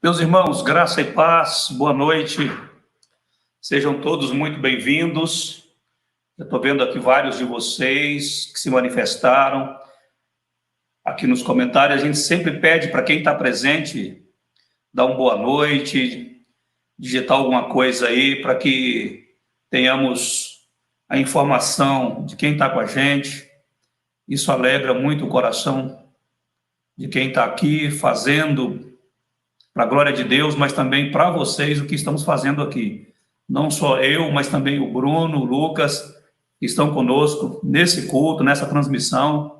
Meus irmãos, graça e paz, boa noite, sejam todos muito bem-vindos. Eu estou vendo aqui vários de vocês que se manifestaram aqui nos comentários. A gente sempre pede para quem está presente dar uma boa noite, digitar alguma coisa aí para que tenhamos a informação de quem está com a gente. Isso alegra muito o coração de quem está aqui fazendo para a glória de Deus, mas também para vocês o que estamos fazendo aqui. Não só eu, mas também o Bruno, o Lucas, que estão conosco nesse culto, nessa transmissão,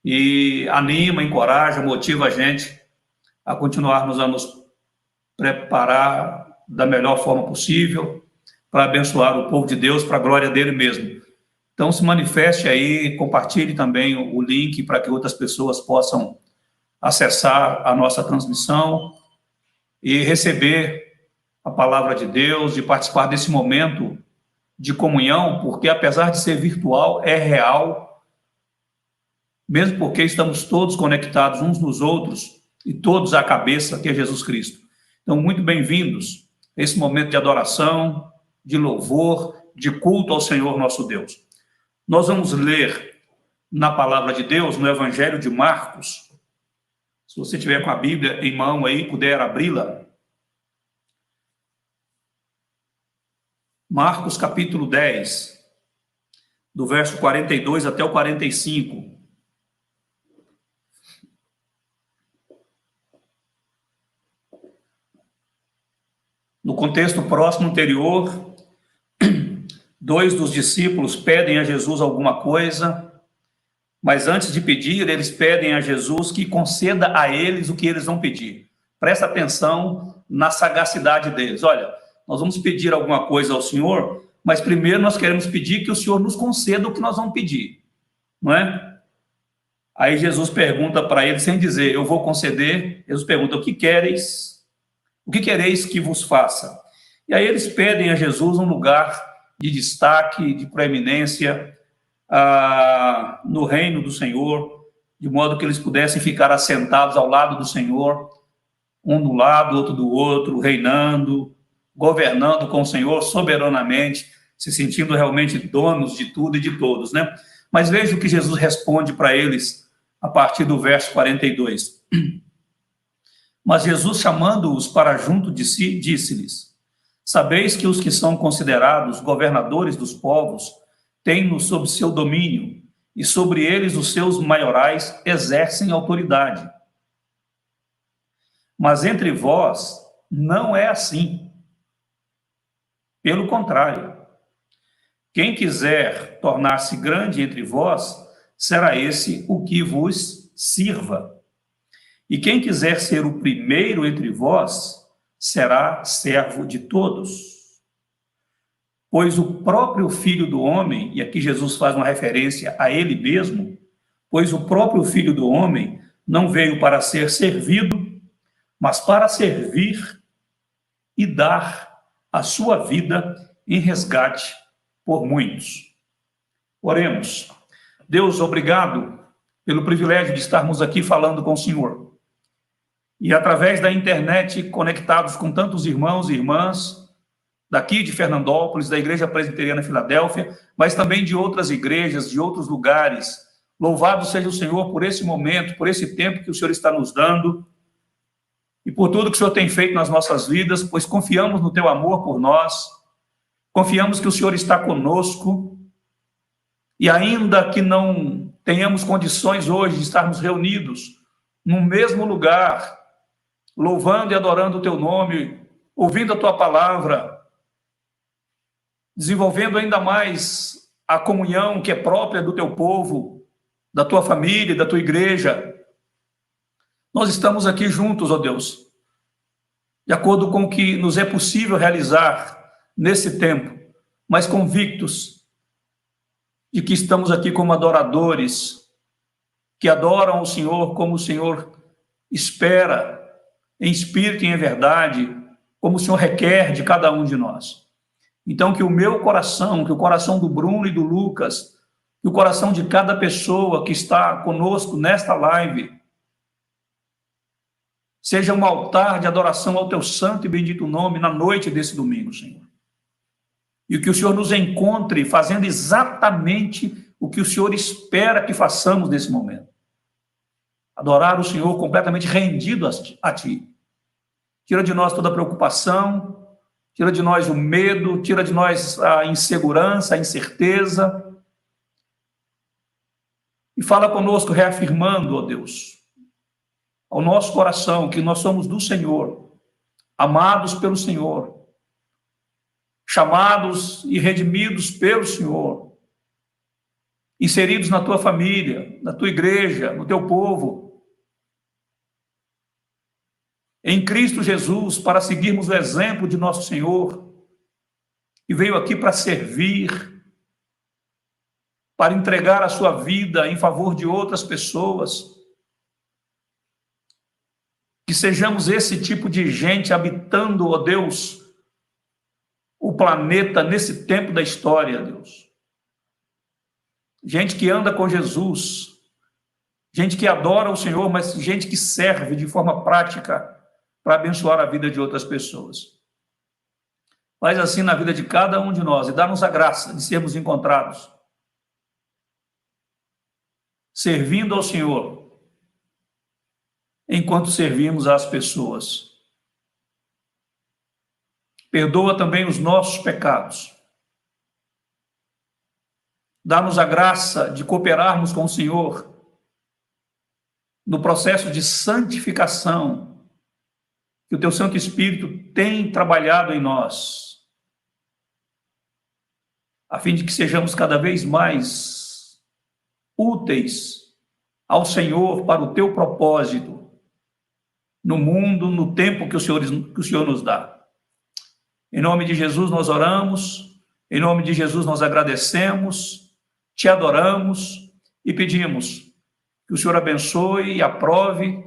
e anima, encoraja, motiva a gente a continuarmos a nos preparar da melhor forma possível para abençoar o povo de Deus para a glória dele mesmo. Então se manifeste aí, compartilhe também o link para que outras pessoas possam acessar a nossa transmissão e receber a palavra de Deus, de participar desse momento de comunhão, porque apesar de ser virtual, é real, mesmo porque estamos todos conectados uns nos outros e todos à cabeça, que é Jesus Cristo. Então, muito bem-vindos a esse momento de adoração, de louvor, de culto ao Senhor nosso Deus. Nós vamos ler na palavra de Deus, no Evangelho de Marcos. Se você tiver com a Bíblia em mão aí, puder abri-la. Marcos capítulo 10, do verso 42 até o 45. No contexto próximo anterior, dois dos discípulos pedem a Jesus alguma coisa, mas antes de pedir, eles pedem a Jesus que conceda a eles o que eles vão pedir. Presta atenção na sagacidade deles. Olha, nós vamos pedir alguma coisa ao Senhor, mas primeiro nós queremos pedir que o Senhor nos conceda o que nós vamos pedir, não é? Aí Jesus pergunta para eles, sem dizer, eu vou conceder, Jesus pergunta, o que quereis? O que quereis que vos faça? E aí eles pedem a Jesus um lugar de destaque, de proeminência, no reino do Senhor, de modo que eles pudessem ficar assentados ao lado do Senhor, um do lado, outro do outro, reinando, governando com o Senhor soberanamente, se sentindo realmente donos de tudo e de todos, né? Mas veja o que Jesus responde para eles a partir do verso 42. Mas Jesus, chamando-os para junto de si, disse-lhes, sabeis que os que são considerados governadores dos povos têm-nos sob seu domínio, e sobre eles os seus maiorais exercem autoridade. Mas entre vós não é assim. Pelo contrário, quem quiser tornar-se grande entre vós, será esse o que vos sirva. E quem quiser ser o primeiro entre vós, será servo de todos. Pois o próprio Filho do Homem, e aqui Jesus faz uma referência a ele mesmo, pois o próprio Filho do Homem não veio para ser servido, mas para servir e dar a sua vida em resgate por muitos. Oremos. Deus, obrigado pelo privilégio de estarmos aqui falando com o Senhor. E através da internet, conectados com tantos irmãos e irmãs, daqui de Fernandópolis, da Igreja Presbiteriana Filadélfia, mas também de outras igrejas, de outros lugares. Louvado seja o Senhor por esse momento, por esse tempo que o Senhor está nos dando e por tudo que o Senhor tem feito nas nossas vidas, pois confiamos no teu amor por nós, confiamos que o Senhor está conosco e ainda que não tenhamos condições hoje de estarmos reunidos no mesmo lugar, louvando e adorando o teu nome, ouvindo a tua palavra, desenvolvendo ainda mais a comunhão que é própria do teu povo, da tua família, da tua igreja. Nós estamos aqui juntos, ó Deus, de acordo com o que nos é possível realizar nesse tempo, mas convictos de que estamos aqui como adoradores, que adoram o Senhor como o Senhor espera, em espírito e em verdade, como o Senhor requer de cada um de nós. Então, que o meu coração, que o coração do Bruno e do Lucas, que o coração de cada pessoa que está conosco nesta live, seja um altar de adoração ao teu santo e bendito nome na noite desse domingo, Senhor. E que o Senhor nos encontre fazendo exatamente o que o Senhor espera que façamos nesse momento. Adorar o Senhor completamente rendido a Ti. Tira de nós toda a preocupação, tira de nós o medo, tira de nós a insegurança, a incerteza. E fala conosco reafirmando, ó Deus, ao nosso coração que nós somos do Senhor, amados pelo Senhor, chamados e redimidos pelo Senhor, inseridos na tua família, na tua igreja, no teu povo, em Cristo Jesus, para seguirmos o exemplo de nosso Senhor, que veio aqui para servir, para entregar a sua vida em favor de outras pessoas. Que sejamos esse tipo de gente habitando, ó Deus, o planeta nesse tempo da história, Deus. Gente que anda com Jesus, gente que adora o Senhor, mas gente que serve de forma prática para abençoar a vida de outras pessoas. Faz assim na vida de cada um de nós e dá-nos a graça de sermos encontrados servindo ao Senhor enquanto servimos às pessoas. Perdoa também os nossos pecados. Dá-nos a graça de cooperarmos com o Senhor no processo de santificação que o Teu Santo Espírito tem trabalhado em nós, a fim de que sejamos cada vez mais úteis ao Senhor para o Teu propósito no mundo, no tempo que o Senhor nos dá. Em nome de Jesus nós oramos, em nome de Jesus nós agradecemos, Te adoramos e pedimos que o Senhor abençoe e aprove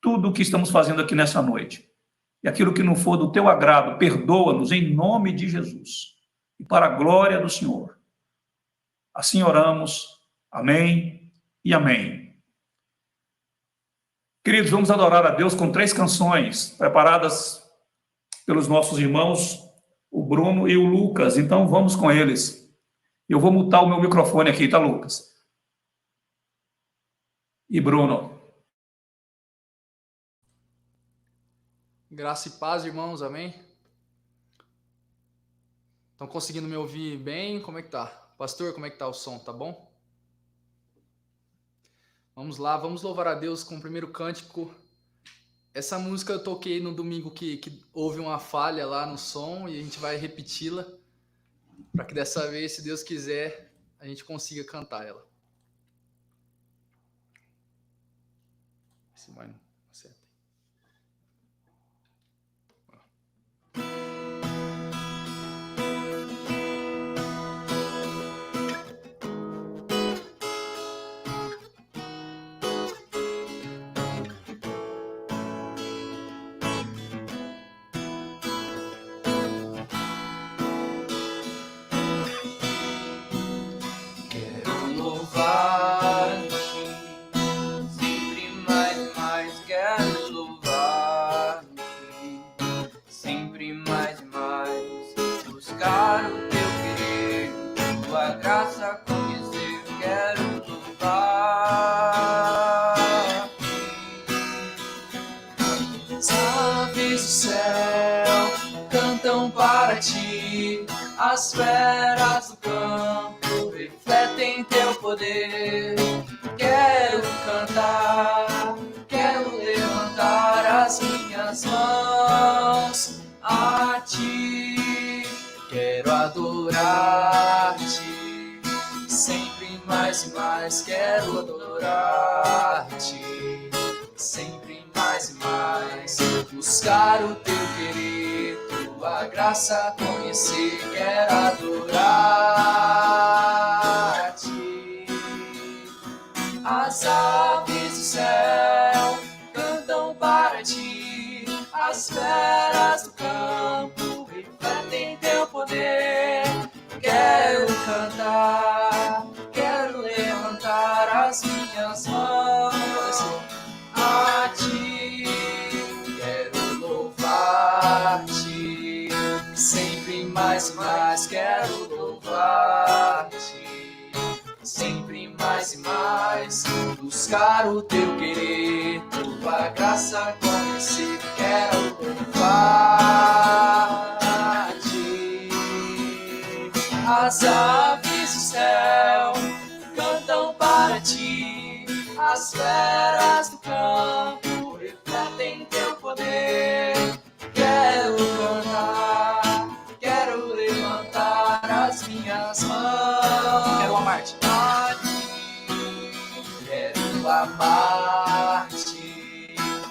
tudo o que estamos fazendo aqui nessa noite. E aquilo que não for do Teu agrado, perdoa-nos em nome de Jesus. E para a glória do Senhor. Assim oramos. Amém e amém. Queridos, vamos adorar a Deus com 3 canções preparadas pelos nossos irmãos, o Bruno e o Lucas. Então vamos com eles. Eu vou mutar o meu microfone aqui, tá, Lucas? E Bruno. Graça e paz, irmãos, amém? Estão conseguindo me ouvir bem? Como é que tá? Pastor, como é que tá o som? Tá bom? Vamos lá, vamos louvar a Deus com o primeiro cântico. Essa música eu toquei no domingo que houve uma falha lá no som e a gente vai repeti-la para que dessa vez, se Deus quiser, a gente consiga cantar ela. Esse mano, acerta. As feras do campo refletem teu poder. Quero cantar, quero levantar as minhas mãos a ti. Quero adorar-te, sempre mais e mais. Quero adorar-te, sempre mais e mais. Buscar o teu querer, tua graça conhecer, quero adorar-te. As aves do céu cantam para ti, as feras do campo refletem teu poder. Quero cantar, quero levantar as minhas mãos a ti, quero louvar-te, sempre mais e mais quero louvar-te, sempre mais e mais buscar o teu querer, tua graça conhecer, quero louvar-te. As aves do céu cantam para ti, as feras do campo refletem teu poder. Quero cantar, quero levantar as minhas mãos. Quero amar-te. Quero amar-te,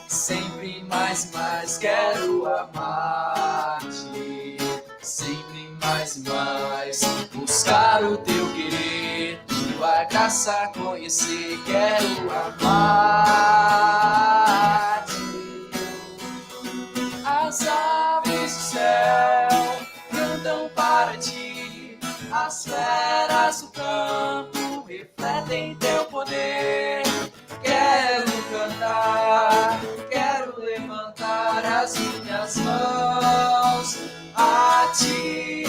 sempre mais e mais quero amar-te, sempre mais e mais buscar o teu querer, tua graça conhecer, quero amar-te. As aves do céu cantam para ti, as feras do campo refletem teu poder. Quero cantar, quero levantar as minhas mãos a ti.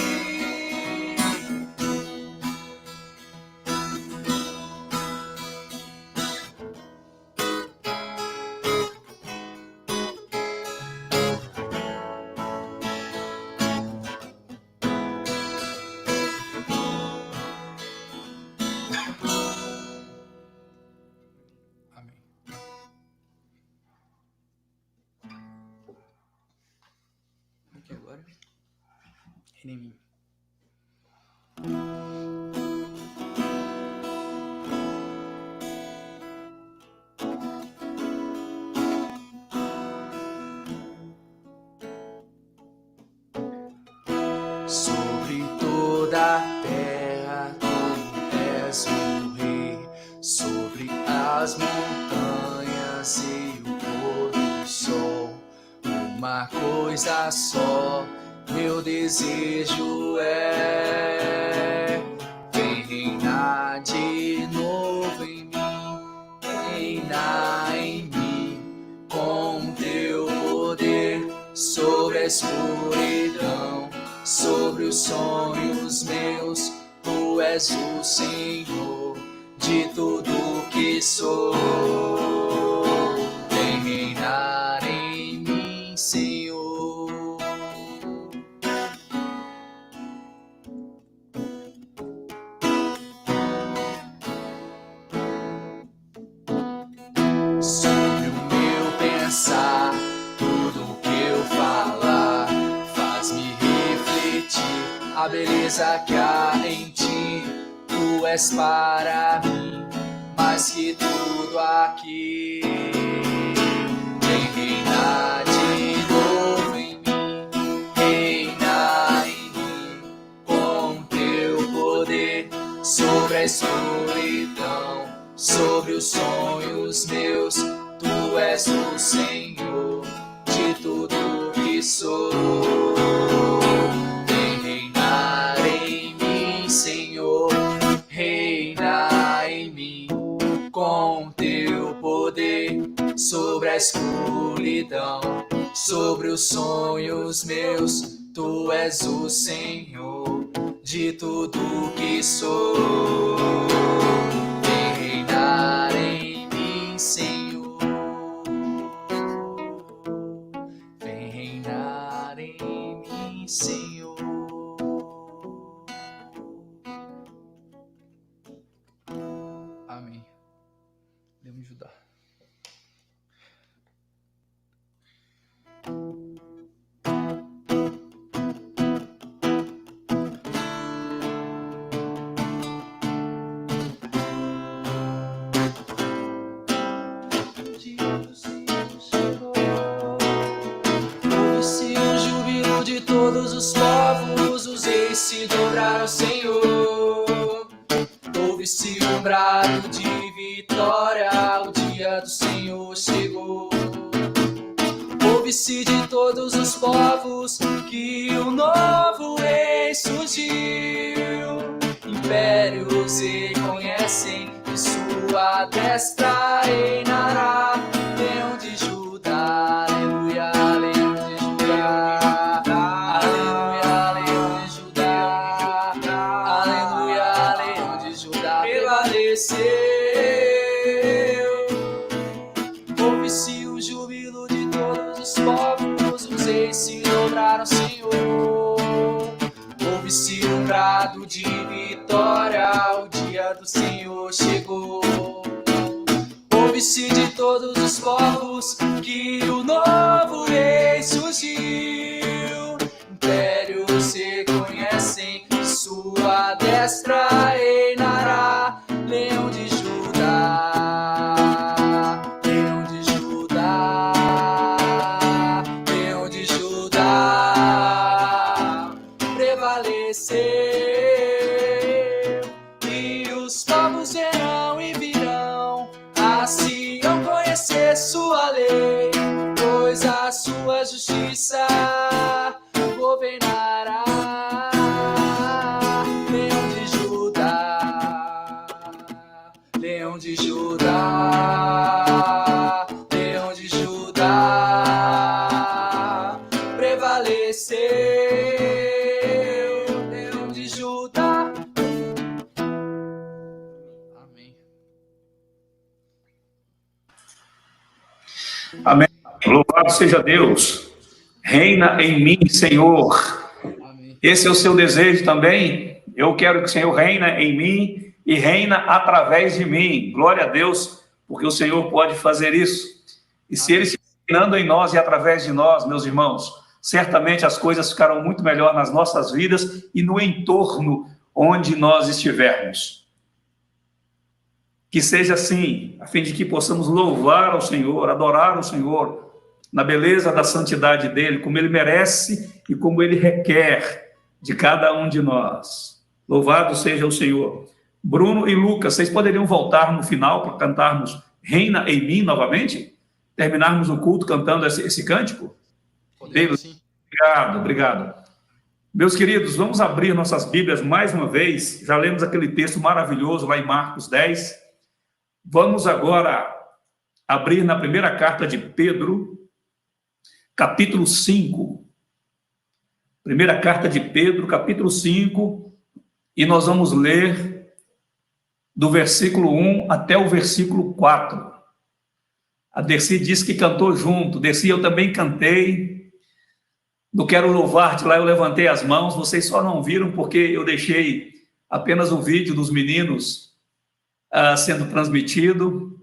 Amém. Aqui agora. Reina em mim. Sobre toda a terra tu és o rei, sobre as montanhas e o pôr do sol. Uma coisa só meu desejo é: vem reinar de novo em mim, reinar em mim com teu poder sobre a escuridão, sobre os sonhos meus. Tu és o Senhor de tudo que sou. Vem reinar em mim, Senhor. Sobre o meu pensar, tudo que eu falar faz-me refletir a beleza que há em ti. Tu és para mim mais que tudo aqui. Vem reinar de novo em mim, reinar em mim com teu poder sobre a escuridão, sobre os sonhos meus. Tu és o Senhor de tudo que sou. Vem reinar em mim, Senhor, reinar em mim com teu poder sobre a escuridão, sobre os sonhos meus. Tu és o Senhor de tudo que sou. Vem reinar em mim, Senhor. Vem reinar em mim, Senhor. Amém. Deus me ajudar. Ouve-se o júbilo de todos os povos, os reis se dobraram ao Senhor. Ouve-se um brado de vitória, o dia do Senhor chegou. Ouve-se de todos os povos que um novo rei surgiu. Impérios reconhecem que sua destra reinará. Leão de Judá, aleluia, leão de Judá. Aleluia, leão de Judá. Aleluia, leão de Judá prevaleceu. Ouve-se o júbilo de todos os povos, os reis se dobraram, Senhor. Ouve-se um brado de vitória, o dia do Senhor chegou. Ouve-se de todos os povos que o novo rei surgiu. Impérios reconhecem que sua destra reinará. Leão de Judá, leão de Judá, leão de Judá prevaleceu. E os povos verão e virão a Sião conhecer sua lei, pois a sua justiça governará. Leão de Judá, leão de Judá, leão de Judá prevaleceu. Leão de Judá. Amém. Amém. Louvado seja Deus. Reina em mim, Senhor. Amém. Esse é o seu desejo também? Eu quero que o Senhor reina em mim e reina através de mim. Glória a Deus, porque o Senhor pode fazer isso. E se Ele estiver reinando em nós e através de nós, meus irmãos, certamente as coisas ficarão muito melhor nas nossas vidas e no entorno onde nós estivermos. Que seja assim, a fim de que possamos louvar ao Senhor, adorar o Senhor, na beleza da santidade dEle, como Ele merece e como Ele requer de cada um de nós. Louvado seja o Senhor. Bruno e Lucas, vocês poderiam voltar no final para cantarmos Reina em mim novamente? Terminarmos o culto cantando esse cântico? Podemos, sim. Obrigado. Meus queridos, vamos abrir nossas Bíblias mais uma vez. Já lemos aquele texto maravilhoso lá em Marcos 10. Vamos agora abrir na primeira carta de Pedro, capítulo 5. Primeira carta de Pedro, capítulo 5, e nós vamos ler do versículo 1 até o versículo 4. A Dercy disse que cantou junto. Dercy, eu também cantei. No Quero Louvar-te, lá eu levantei as mãos. Vocês só não viram porque eu deixei apenas o vídeo dos meninos sendo transmitido,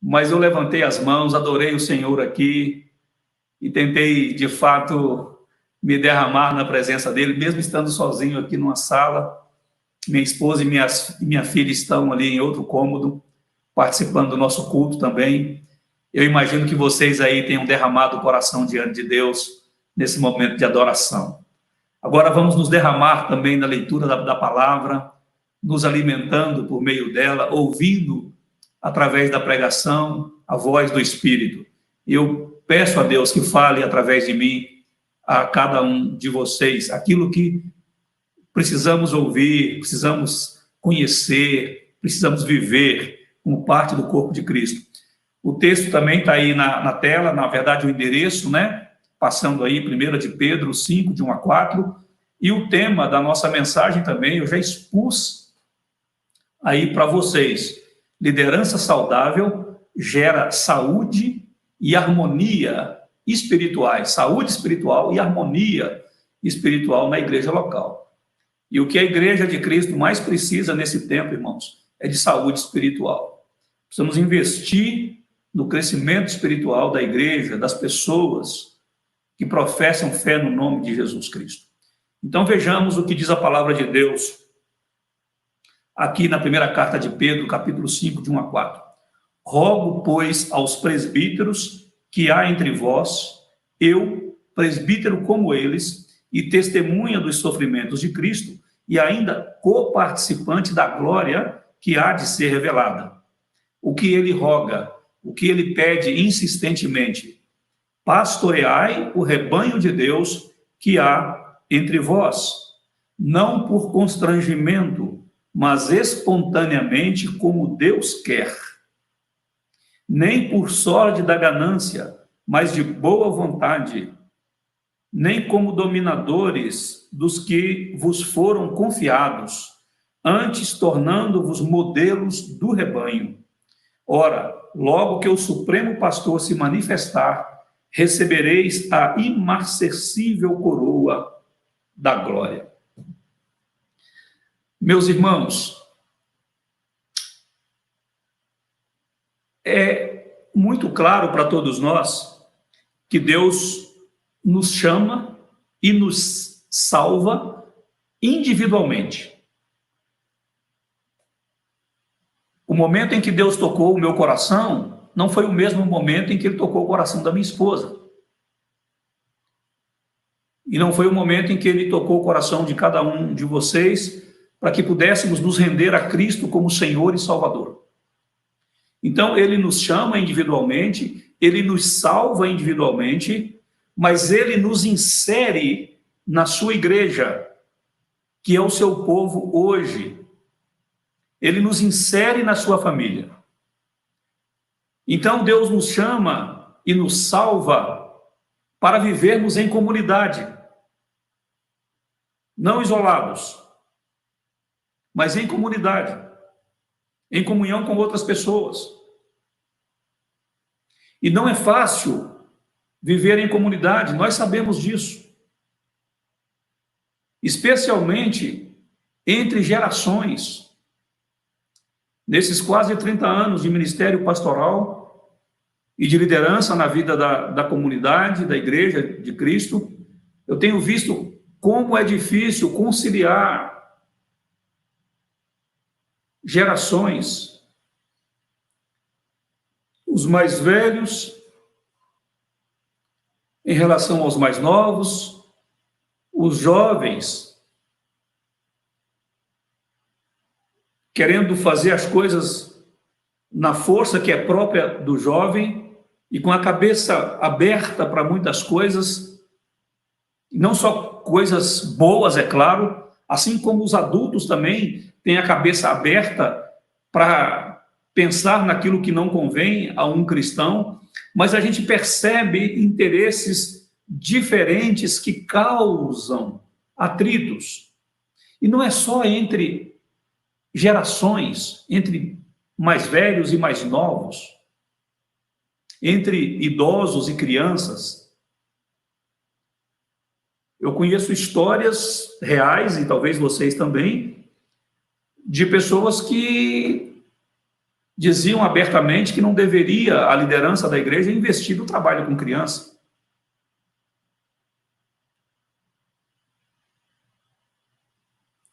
mas eu levantei as mãos, adorei o Senhor aqui e tentei, de fato, me derramar na presença dele, mesmo estando sozinho aqui numa sala. Minha esposa e minha filha estão ali em outro cômodo, participando do nosso culto também. Eu imagino que vocês aí tenham derramado o coração diante de Deus nesse momento de adoração. Agora vamos nos derramar também na leitura da palavra, nos alimentando por meio dela, ouvindo através da pregação a voz do Espírito. Eu peço a Deus que fale através de mim a cada um de vocês aquilo que precisamos ouvir, precisamos conhecer, precisamos viver como parte do corpo de Cristo. O texto também está aí na tela, na verdade o endereço, né? Passando aí, 1 de Pedro 5, de 1 a 4, e o tema da nossa mensagem também, eu já expus aí para vocês. Liderança saudável gera saúde e harmonia espirituais, saúde espiritual e harmonia espiritual na igreja local. E o que a igreja de Cristo mais precisa nesse tempo, irmãos, é de saúde espiritual. Precisamos investir no crescimento espiritual da igreja, das pessoas que professam fé no nome de Jesus Cristo. Então vejamos o que diz a palavra de Deus aqui na primeira carta de Pedro, capítulo 5, de 1 a 4. Rogo, pois, aos presbíteros que há entre vós, eu, presbítero como eles, e testemunha dos sofrimentos de Cristo, e ainda coparticipante da glória que há de ser revelada. o que ele roga, o que ele pede insistentemente: pastoreai o rebanho de Deus que há entre vós, não por constrangimento, mas espontaneamente, como Deus quer, nem por sorte da ganância, mas de boa vontade, nem como dominadores dos que vos foram confiados, antes tornando-vos modelos do rebanho. Ora, logo que o Supremo Pastor se manifestar, recebereis a imarcessível coroa da glória. Meus irmãos, é muito claro para todos nós que Deus nos chama e nos salva individualmente. O momento em que Deus tocou o meu coração não foi o mesmo momento em que Ele tocou o coração da minha esposa. E não foi o momento em que Ele tocou o coração de cada um de vocês para que pudéssemos nos render a Cristo como Senhor e Salvador. Então, Ele nos chama individualmente, Ele nos salva individualmente, mas Ele nos insere na sua igreja, que é o seu povo hoje. Ele nos insere na sua família. Então, Deus nos chama e nos salva para vivermos em comunidade, não isolados, mas em comunidade, em comunhão com outras pessoas. E não é fácil viver em comunidade, nós sabemos disso. Especialmente entre gerações. Nesses quase 30 anos de ministério pastoral e de liderança na vida da comunidade, da Igreja de Cristo, eu tenho visto como é difícil conciliar gerações. Os mais velhos em relação aos mais novos, os jovens querendo fazer as coisas na força que é própria do jovem e com a cabeça aberta para muitas coisas, não só coisas boas, é claro, assim como os adultos também têm a cabeça aberta para pensar naquilo que não convém a um cristão, mas a gente percebe interesses diferentes que causam atritos. E não é só entre gerações, entre mais velhos e mais novos, entre idosos e crianças. Eu conheço histórias reais, e talvez vocês também, de pessoas que diziam abertamente que não deveria a liderança da igreja investir no trabalho com criança.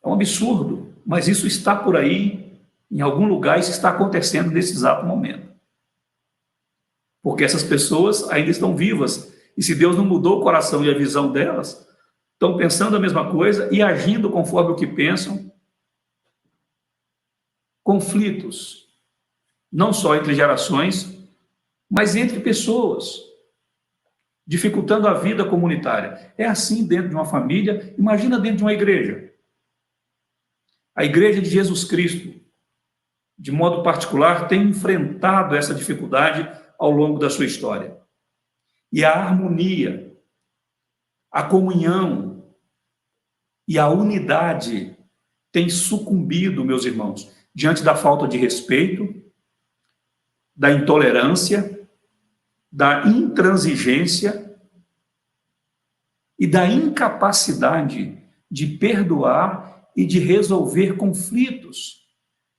É um absurdo, mas isso está por aí, em algum lugar, isso está acontecendo nesse exato momento. Porque essas pessoas ainda estão vivas, e se Deus não mudou o coração e a visão delas, estão pensando a mesma coisa e agindo conforme o que pensam. Conflitos, não só entre gerações, mas entre pessoas, dificultando a vida comunitária. É assim dentro de uma família, imagina dentro de uma igreja. A Igreja de Jesus Cristo, de modo particular, tem enfrentado essa dificuldade ao longo da sua história. E a harmonia, a comunhão e a unidade têm sucumbido, meus irmãos, diante da falta de respeito, da intolerância, da intransigência e da incapacidade de perdoar e de resolver conflitos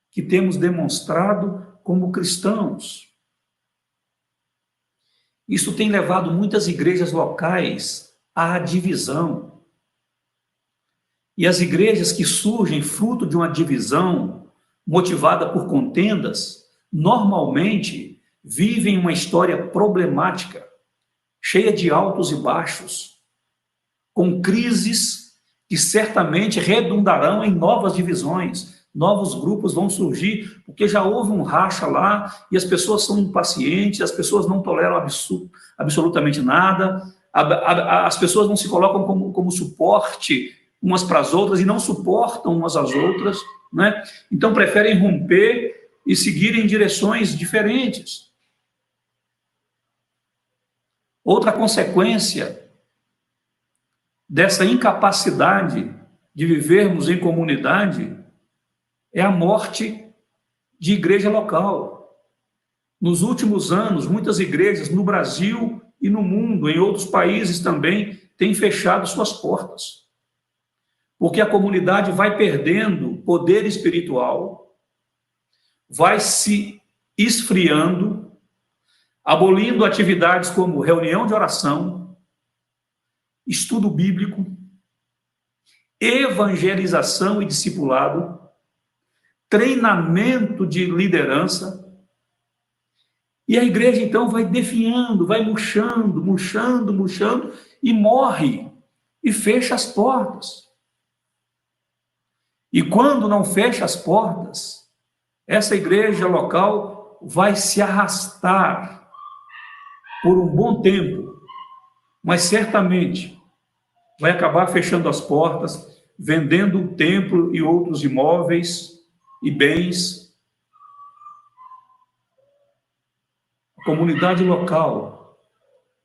que temos demonstrado como cristãos. Isso tem levado muitas igrejas locais à divisão. E as igrejas que surgem fruto de uma divisão motivada por contendas, normalmente vivem uma história problemática, cheia de altos e baixos, com crises que certamente redundarão em novas divisões, Novos grupos vão surgir, porque já houve um racha lá, e as pessoas são impacientes, as pessoas não toleram absolutamente nada, as pessoas não se colocam como suporte umas para as outras, e não suportam umas às outras, né? Então preferem romper e seguir em direções diferentes. Outra consequência dessa incapacidade de vivermos em comunidade é a morte de igreja local. Nos últimos anos, muitas igrejas no Brasil e no mundo, em outros países também, têm fechado suas portas. Porque a comunidade vai perdendo poder espiritual, vai se esfriando, abolindo atividades como reunião de oração, estudo bíblico, evangelização e discipulado, treinamento de liderança, e a igreja então vai definhando, vai murchando, e morre, e fecha as portas. E quando não fecha as portas, essa igreja local vai se arrastar por um bom tempo, mas certamente vai acabar fechando as portas, vendendo o templo e outros imóveis e bens. A comunidade local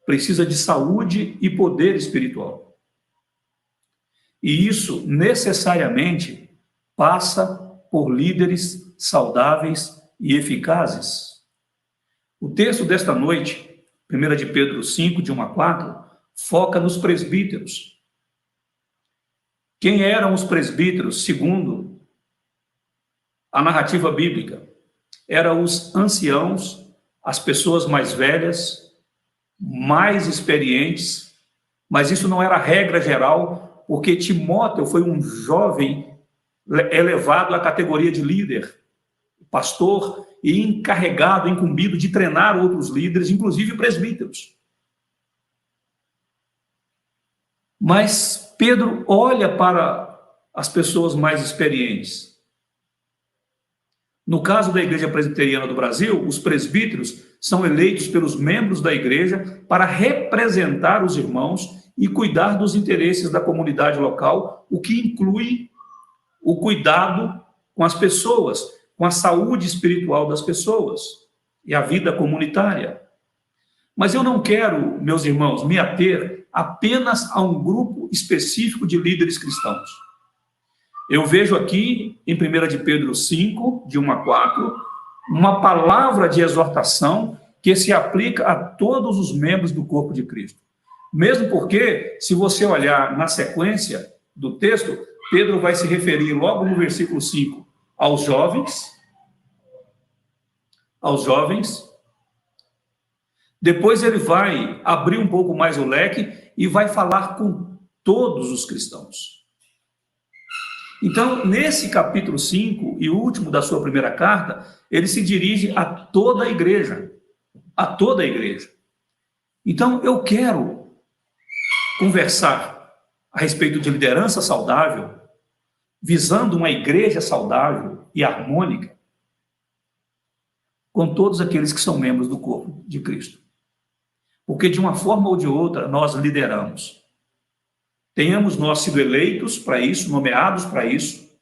precisa de saúde e poder espiritual. E isso necessariamente passa por líderes saudáveis e eficazes. O texto desta noite, 1 de Pedro 5, de 1 a 4, foca nos presbíteros. Quem eram os presbíteros, segundo a narrativa bíblica? Eram os anciãos, as pessoas mais velhas, mais experientes, mas isso não era regra geral, porque Timóteo foi um jovem elevado à categoria de líder, pastor e encarregado, incumbido de treinar outros líderes, inclusive presbíteros. Mas Pedro olha para as pessoas mais experientes. No caso da Igreja Presbiteriana do Brasil, os presbíteros são eleitos pelos membros da igreja para representar os irmãos e cuidar dos interesses da comunidade local, o que inclui o cuidado com as pessoas, com a saúde espiritual das pessoas e a vida comunitária. Mas eu não quero, meus irmãos, me ater apenas a um grupo específico de líderes cristãos. Eu vejo aqui, em 1 de Pedro 5, de 1 a 4, uma palavra de exortação que se aplica a todos os membros do corpo de Cristo. Mesmo porque, se você olhar na sequência do texto, Pedro vai se referir logo no versículo 5 aos jovens. Depois ele vai abrir um pouco mais o leque e vai falar com todos os cristãos. Então, nesse capítulo 5 e último da sua primeira carta, ele se dirige a toda a igreja. A toda a igreja. Então, eu quero conversar a respeito de liderança saudável, visando uma igreja saudável e harmônica, com todos aqueles que são membros do corpo de Cristo. Porque, de uma forma ou de outra, nós lideramos. Tenhamos nós sido eleitos para isso, nomeados para isso,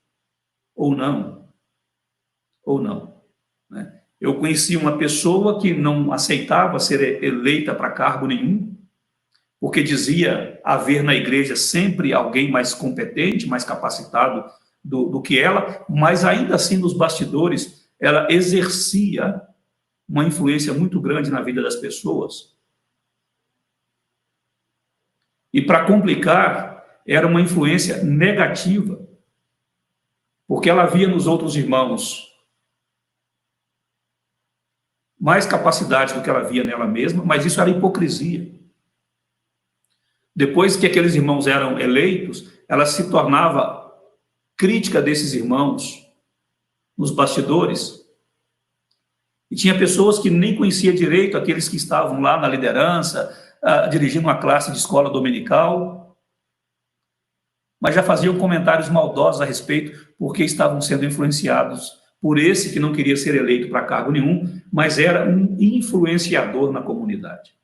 ou não. Ou não. Né? Eu conheci uma pessoa que não aceitava ser eleita para cargo nenhum, porque dizia haver na igreja sempre alguém mais competente, mais capacitado do que ela, mas ainda assim, nos bastidores, ela exercia uma influência muito grande na vida das pessoas. E, para complicar, era uma influência negativa, porque ela via nos outros irmãos mais capacidade do que ela via nela mesma, mas isso era hipocrisia. Depois que aqueles irmãos eram eleitos, ela se tornava crítica desses irmãos nos bastidores, e tinha pessoas que nem conhecia direito aqueles que estavam lá na liderança, dirigindo uma classe de escola dominical. mas já faziam comentários maldosos a respeito, porque estavam sendo influenciados por esse que não queria ser eleito para cargo nenhum, mas era um influenciador na comunidade.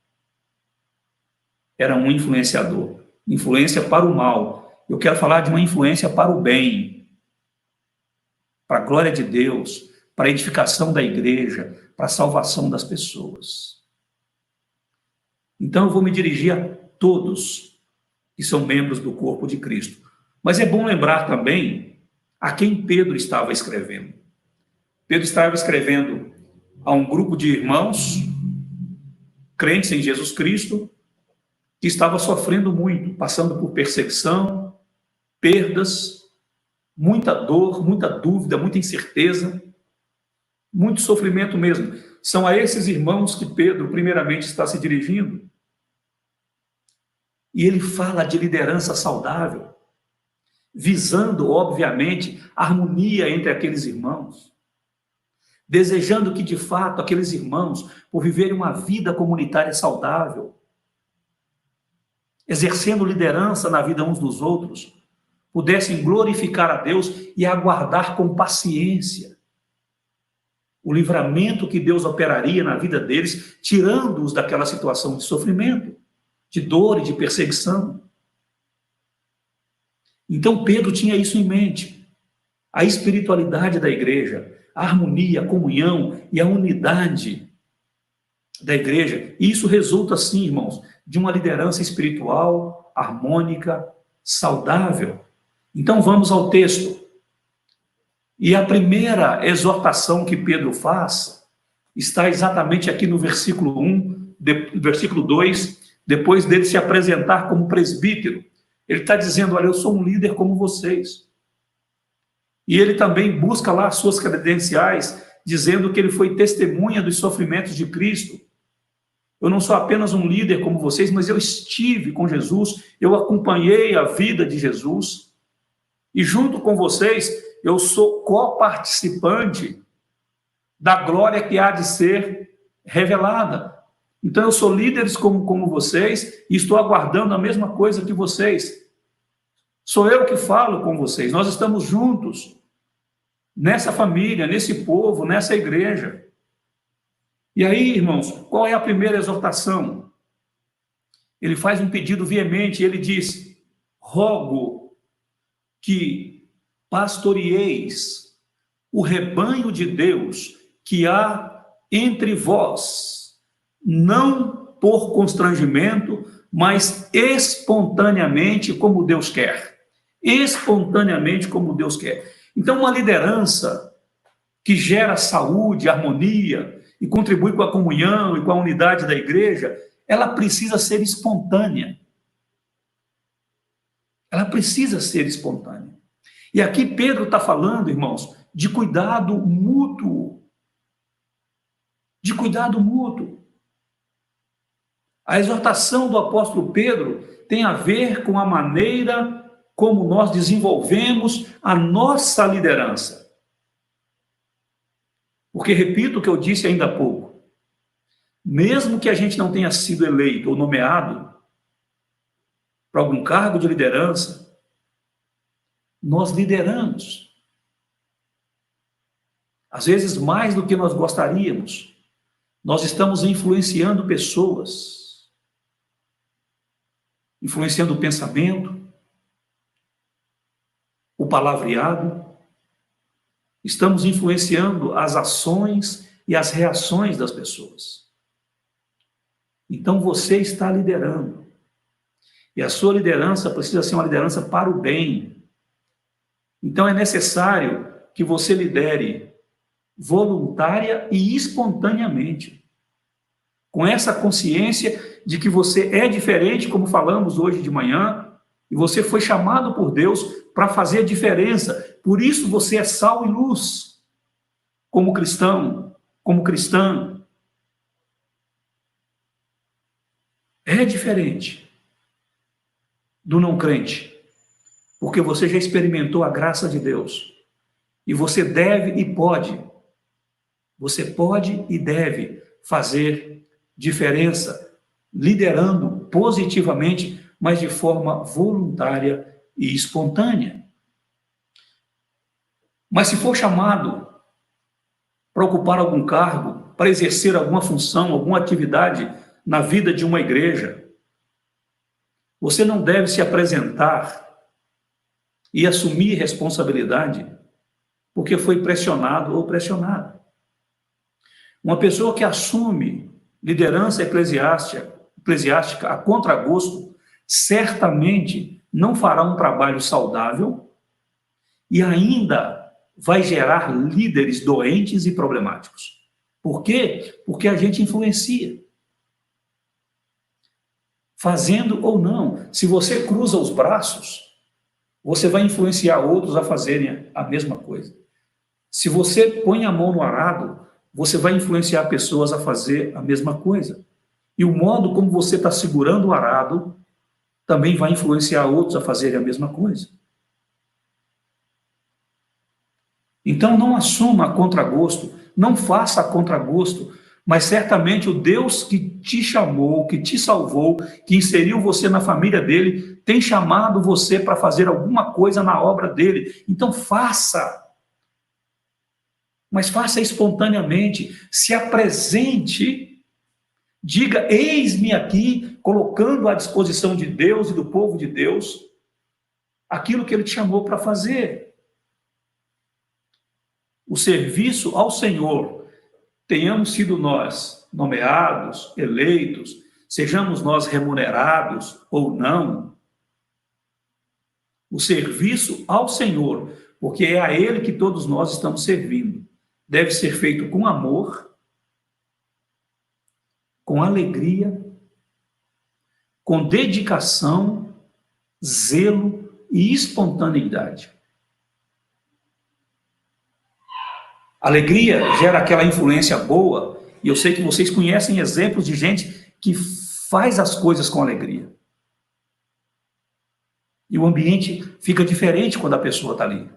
Era um influenciador. Influência para o mal. Eu quero falar de uma influência para o bem, para a glória de Deus, para a edificação da igreja, para a salvação das pessoas. Então eu vou me dirigir a todos que são membros do corpo de Cristo. Mas é bom lembrar também a quem Pedro estava escrevendo. Pedro estava escrevendo a um grupo de irmãos, crentes em Jesus Cristo, que estava sofrendo muito, passando por perseguição, perdas, muita dor, muita dúvida, muita incerteza, muito sofrimento mesmo. São a esses irmãos que Pedro, primeiramente, está se dirigindo. E ele fala de liderança saudável, visando, obviamente, a harmonia entre aqueles irmãos, desejando que, de fato, aqueles irmãos, por viverem uma vida comunitária saudável, exercendo liderança na vida uns dos outros, pudessem glorificar a Deus e aguardar com paciência o livramento que Deus operaria na vida deles, tirando-os daquela situação de sofrimento, de dor e de perseguição. Então Pedro tinha isso em mente, a espiritualidade da igreja, a harmonia, a comunhão e a unidade da igreja. E isso resulta, sim, irmãos, de uma liderança espiritual, harmônica, saudável. Então vamos ao texto. E a primeira exortação que Pedro faz está exatamente aqui no versículo 1, versículo 2, depois dele se apresentar como presbítero. Ele está dizendo, olha, eu sou um líder como vocês. E ele também busca lá as suas credenciais, dizendo que ele foi testemunha dos sofrimentos de Cristo. Eu não sou apenas um líder como vocês, mas eu estive com Jesus, eu acompanhei a vida de Jesus, e junto com vocês, eu sou coparticipante da glória que há de ser revelada. Então, eu sou líder como vocês, e estou aguardando a mesma coisa que vocês. Sou eu que falo com vocês, nós estamos juntos, nessa família, nesse povo, nessa igreja. E aí, irmãos, qual é a primeira exortação? Ele faz um pedido veemente, ele diz, rogo que pastoreeis o rebanho de Deus que há entre vós, não por constrangimento, mas espontaneamente como Deus quer. Espontaneamente como Deus quer. Então, uma liderança que gera saúde, harmonia e contribui com a comunhão e com a unidade da igreja, ela precisa ser espontânea. Ela precisa ser espontânea. E aqui Pedro está falando, irmãos, de cuidado mútuo. De cuidado mútuo. A exortação do apóstolo Pedro tem a ver com a maneira como nós desenvolvemos a nossa liderança. Porque, repito o que eu disse ainda há pouco, mesmo que a gente não tenha sido eleito ou nomeado para algum cargo de liderança, nós lideramos. Às vezes mais do que nós gostaríamos. Nós estamos influenciando pessoas, influenciando o pensamento, o palavreado, estamos influenciando as ações e as reações das pessoas. Então você está liderando. E a sua liderança precisa ser uma liderança para o bem. Então é necessário que você lidere voluntária e espontaneamente, com essa consciência de que você é diferente, como falamos hoje de manhã, e você foi chamado por Deus para fazer a diferença. Por isso você é sal e luz, como cristão, como cristã. É diferente do não crente, porque você já experimentou a graça de Deus, e você deve e pode, você pode e deve fazer diferença, liderando positivamente, mas de forma voluntária e espontânea. Mas se for chamado para ocupar algum cargo, para exercer alguma função, alguma atividade na vida de uma igreja, você não deve se apresentar e assumir responsabilidade porque foi pressionado ou pressionada. Uma pessoa que assume liderança eclesiástica a contragosto, certamente não fará um trabalho saudável e ainda vai gerar líderes doentes e problemáticos. Por quê? Porque a gente influencia. Fazendo ou não. Se você cruza os braços, você vai influenciar outros a fazerem a mesma coisa. Se você põe a mão no arado, você vai influenciar pessoas a fazer a mesma coisa. E o modo como você está segurando o arado também vai influenciar outros a fazerem a mesma coisa. Então não assuma a contragosto, não faça a contragosto, mas certamente o Deus que te chamou, que te salvou, que inseriu você na família dele, tem chamado você para fazer alguma coisa na obra dele. Então faça. Mas faça espontaneamente, se apresente, diga, eis-me aqui, colocando à disposição de Deus e do povo de Deus aquilo que ele te chamou para fazer. O serviço ao Senhor, tenhamos sido nós nomeados, eleitos, sejamos nós remunerados ou não, o serviço ao Senhor, porque é a Ele que todos nós estamos servindo, deve ser feito com amor, com alegria, com dedicação, zelo e espontaneidade. Alegria gera aquela influência boa, e eu sei que vocês conhecem exemplos de gente que faz as coisas com alegria. E o ambiente fica diferente quando a pessoa está ali.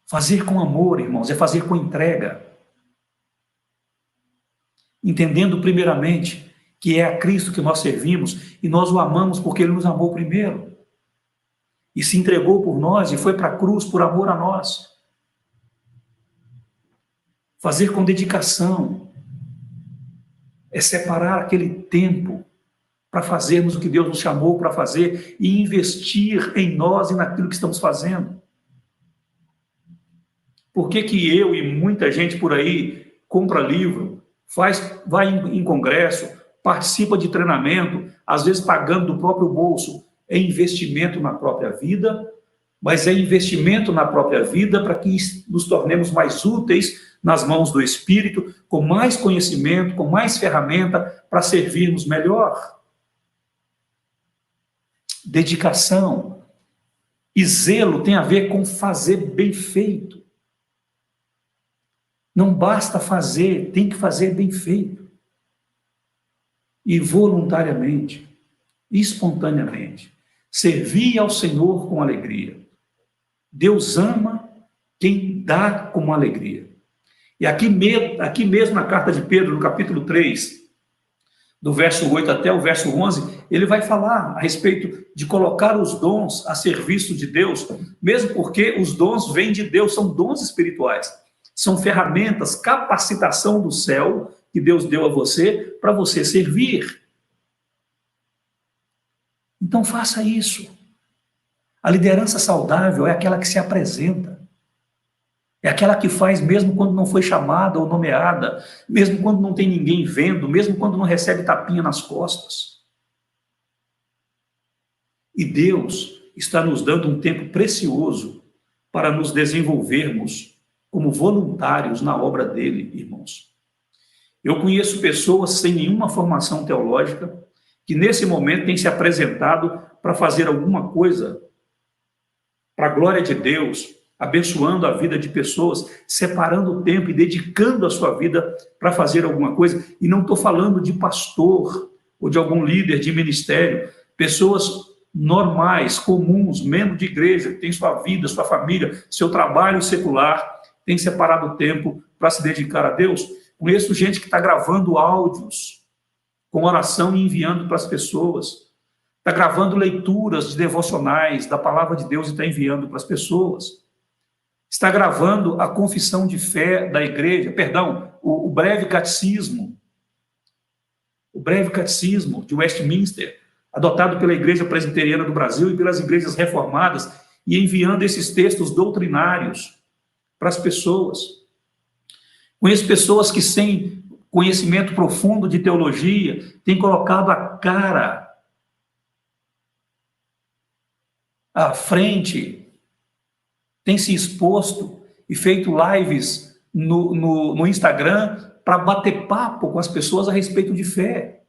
Fazer com amor, irmãos, é fazer com entrega. Entendendo primeiramente que é a Cristo que nós servimos e nós o amamos porque Ele nos amou primeiro. E se entregou por nós e foi para a cruz por amor a nós. Fazer com dedicação é separar aquele tempo para fazermos o que Deus nos chamou para fazer e investir em nós e naquilo que estamos fazendo. Por que que eu e muita gente por aí compra livro, vai em congresso, participa de treinamento, às vezes pagando do próprio bolso? É investimento na própria vida, mas é investimento na própria vida para que nos tornemos mais úteis nas mãos do Espírito, com mais conhecimento, com mais ferramenta para servirmos melhor. Dedicação e zelo tem a ver com fazer bem feito. Não basta fazer, tem que fazer bem feito. E voluntariamente, espontaneamente. Servir ao Senhor com alegria. Deus ama quem dá com alegria. E aqui mesmo na carta de Pedro, no capítulo 3, do verso 8 até o verso 11, ele vai falar a respeito de colocar os dons a serviço de Deus, mesmo porque os dons vêm de Deus, são dons espirituais. São ferramentas, capacitação do céu que Deus deu a você para você servir. Então faça isso. A liderança saudável é aquela que se apresenta. É aquela que faz mesmo quando não foi chamada ou nomeada, mesmo quando não tem ninguém vendo, mesmo quando não recebe tapinha nas costas. E Deus está nos dando um tempo precioso para nos desenvolvermos como voluntários na obra dele, irmãos. Eu conheço pessoas sem nenhuma formação teológica que nesse momento têm se apresentado para fazer alguma coisa para a glória de Deus, abençoando a vida de pessoas, separando o tempo e dedicando a sua vida para fazer alguma coisa. E não estou falando de pastor ou de algum líder de ministério, pessoas normais, comuns, membros de igreja, que têm sua vida, sua família, seu trabalho secular, têm separado o tempo para se dedicar a Deus. Conheço gente que está gravando áudios com oração e enviando para as pessoas. está gravando leituras de devocionais da palavra de Deus e está enviando para as pessoas. Está gravando a confissão de fé da igreja, perdão, o breve catecismo de Westminster, adotado pela Igreja Presbiteriana do Brasil e pelas igrejas reformadas, e enviando esses textos doutrinários para as pessoas. Conheço pessoas que, sem conhecimento profundo de teologia, têm colocado a cara à frente, têm se exposto e feito lives no Instagram para bater papo com as pessoas a respeito de fé.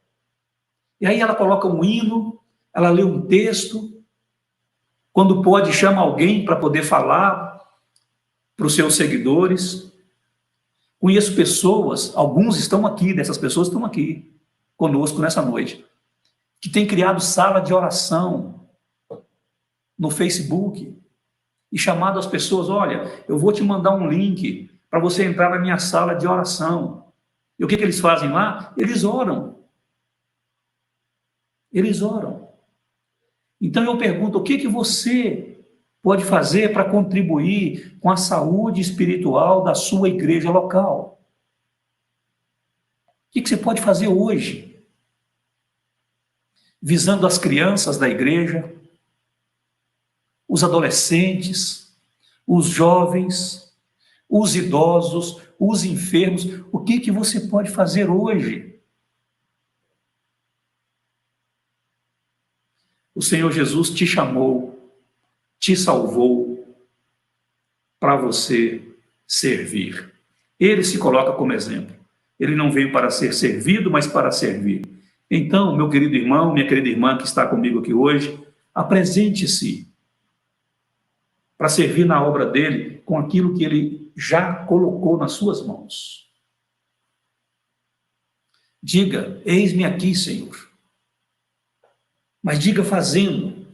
E aí ela coloca um hino, ela lê um texto, quando pode chama alguém para poder falar para os seus seguidores. Conheço pessoas, alguns estão aqui, dessas pessoas estão aqui conosco nessa noite, que têm criado sala de oração no Facebook e chamado as pessoas, olha, eu vou te mandar um link para você entrar na minha sala de oração. E o que eles fazem lá? Eles oram. Eles oram. Então eu pergunto, o que você pode fazer para contribuir com a saúde espiritual da sua igreja local? O que você pode fazer hoje? Visando as crianças da igreja, os adolescentes, os jovens, os idosos, os enfermos. O que você pode fazer hoje? O Senhor Jesus te chamou, te salvou para você servir. Ele se coloca como exemplo. Ele não veio para ser servido, mas para servir. Então, meu querido irmão, minha querida irmã que está comigo aqui hoje, apresente-se para servir na obra dele com aquilo que ele já colocou nas suas mãos. Diga, eis-me aqui, Senhor. Mas diga fazendo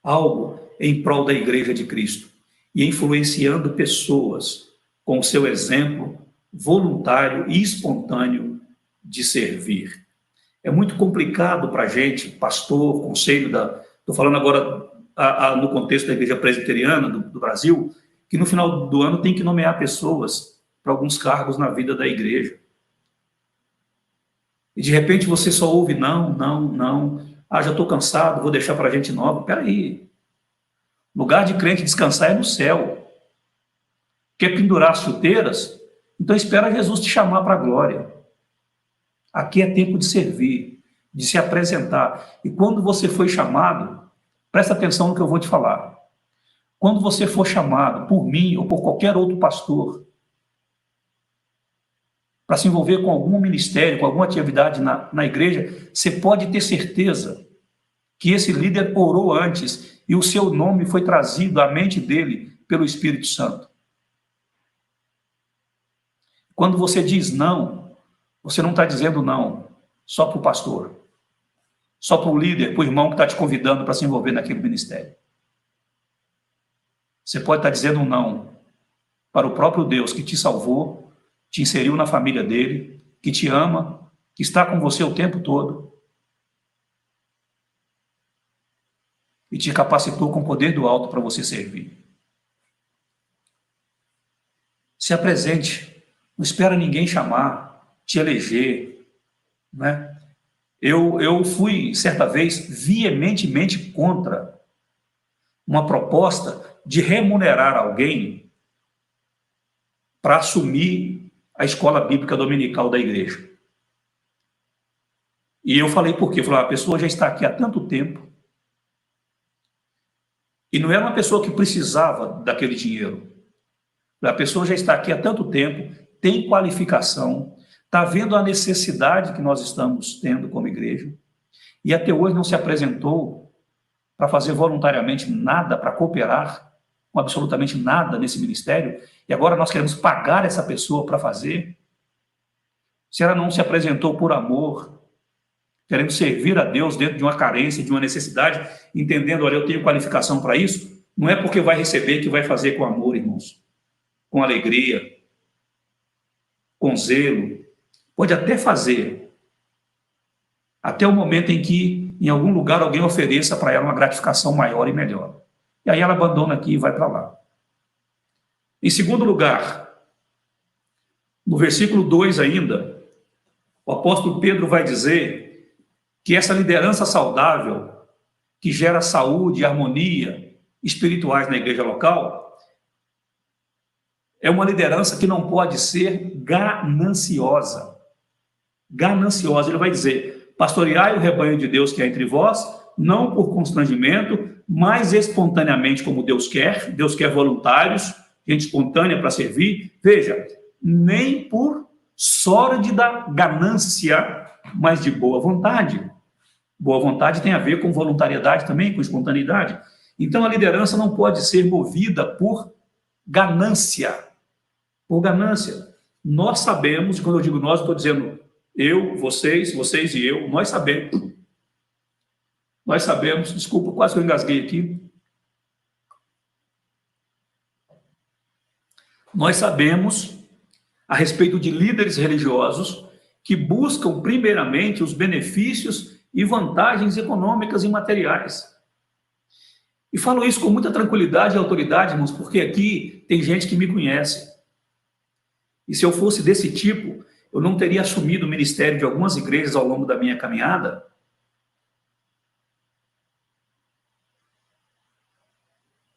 algo em prol da igreja de Cristo e influenciando pessoas com o seu exemplo voluntário e espontâneo de servir. É muito complicado para a gente, pastor, conselho estou falando agora no contexto da igreja presbiteriana do Brasil, que no final do ano tem que nomear pessoas para alguns cargos na vida da igreja. E de repente você só ouve não. Ah, já estou cansado, vou deixar para gente nova. Espera aí. Lugar de crente descansar é no céu. Quer pendurar as chuteiras? Então espera Jesus te chamar para a glória. Aqui é tempo de servir, de se apresentar. E quando você foi chamado, presta atenção no que eu vou te falar. Quando você for chamado por mim ou por qualquer outro pastor para se envolver com algum ministério, com alguma atividade na igreja, você pode ter certeza que esse líder orou antes e o seu nome foi trazido à mente dele pelo Espírito Santo. Quando você diz não, você não está dizendo não só para o pastor, só para o líder, para o irmão que está te convidando para se envolver naquele ministério. Você pode estar dizendo um não para o próprio Deus que te salvou, te inseriu na família dele, que te ama, que está com você o tempo todo e te capacitou com o poder do alto para você servir. Se apresente, não espera ninguém chamar, te eleger, né? Eu fui, certa vez, veementemente contra uma proposta de remunerar alguém para assumir a escola bíblica dominical da igreja. E eu falei por quê? Eu falei, a pessoa já está aqui há tanto tempo e não era uma pessoa que precisava daquele dinheiro. A pessoa já está aqui há tanto tempo, tem qualificação, está vendo a necessidade que nós estamos tendo como igreja e até hoje não se apresentou para fazer voluntariamente nada, para cooperar com absolutamente nada nesse ministério, e agora nós queremos pagar essa pessoa para fazer. Se ela não se apresentou por amor, querendo servir a Deus dentro de uma carência, de uma necessidade, entendendo, olha, eu tenho qualificação para isso, não é porque vai receber que vai fazer com amor, irmãos, com alegria, com zelo. Pode até fazer, até o momento em que em algum lugar alguém ofereça para ela uma gratificação maior e melhor. E aí ela abandona aqui e vai para lá. Em segundo lugar, no versículo 2 ainda, o apóstolo Pedro vai dizer que essa liderança saudável, que gera saúde e harmonia espirituais na igreja local, é uma liderança que não pode ser gananciosa. Gananciosa, ele vai dizer: pastoreai o rebanho de Deus que é entre vós, não por constrangimento, mas espontaneamente como Deus quer voluntários, gente espontânea para servir. Veja, nem por sórdida ganância, mas de boa vontade. Boa vontade tem a ver com voluntariedade também, com espontaneidade. Então a liderança não pode ser movida por ganância. Por ganância. Nós sabemos, quando eu digo nós, eu estou dizendo eu, vocês e eu, nós sabemos, desculpa, quase que eu engasguei aqui. Nós sabemos a respeito de líderes religiosos que buscam primeiramente os benefícios e vantagens econômicas e materiais. E falo isso com muita tranquilidade e autoridade, irmãos, porque aqui tem gente que me conhece. E se eu fosse desse tipo, eu não teria assumido o ministério de algumas igrejas ao longo da minha caminhada.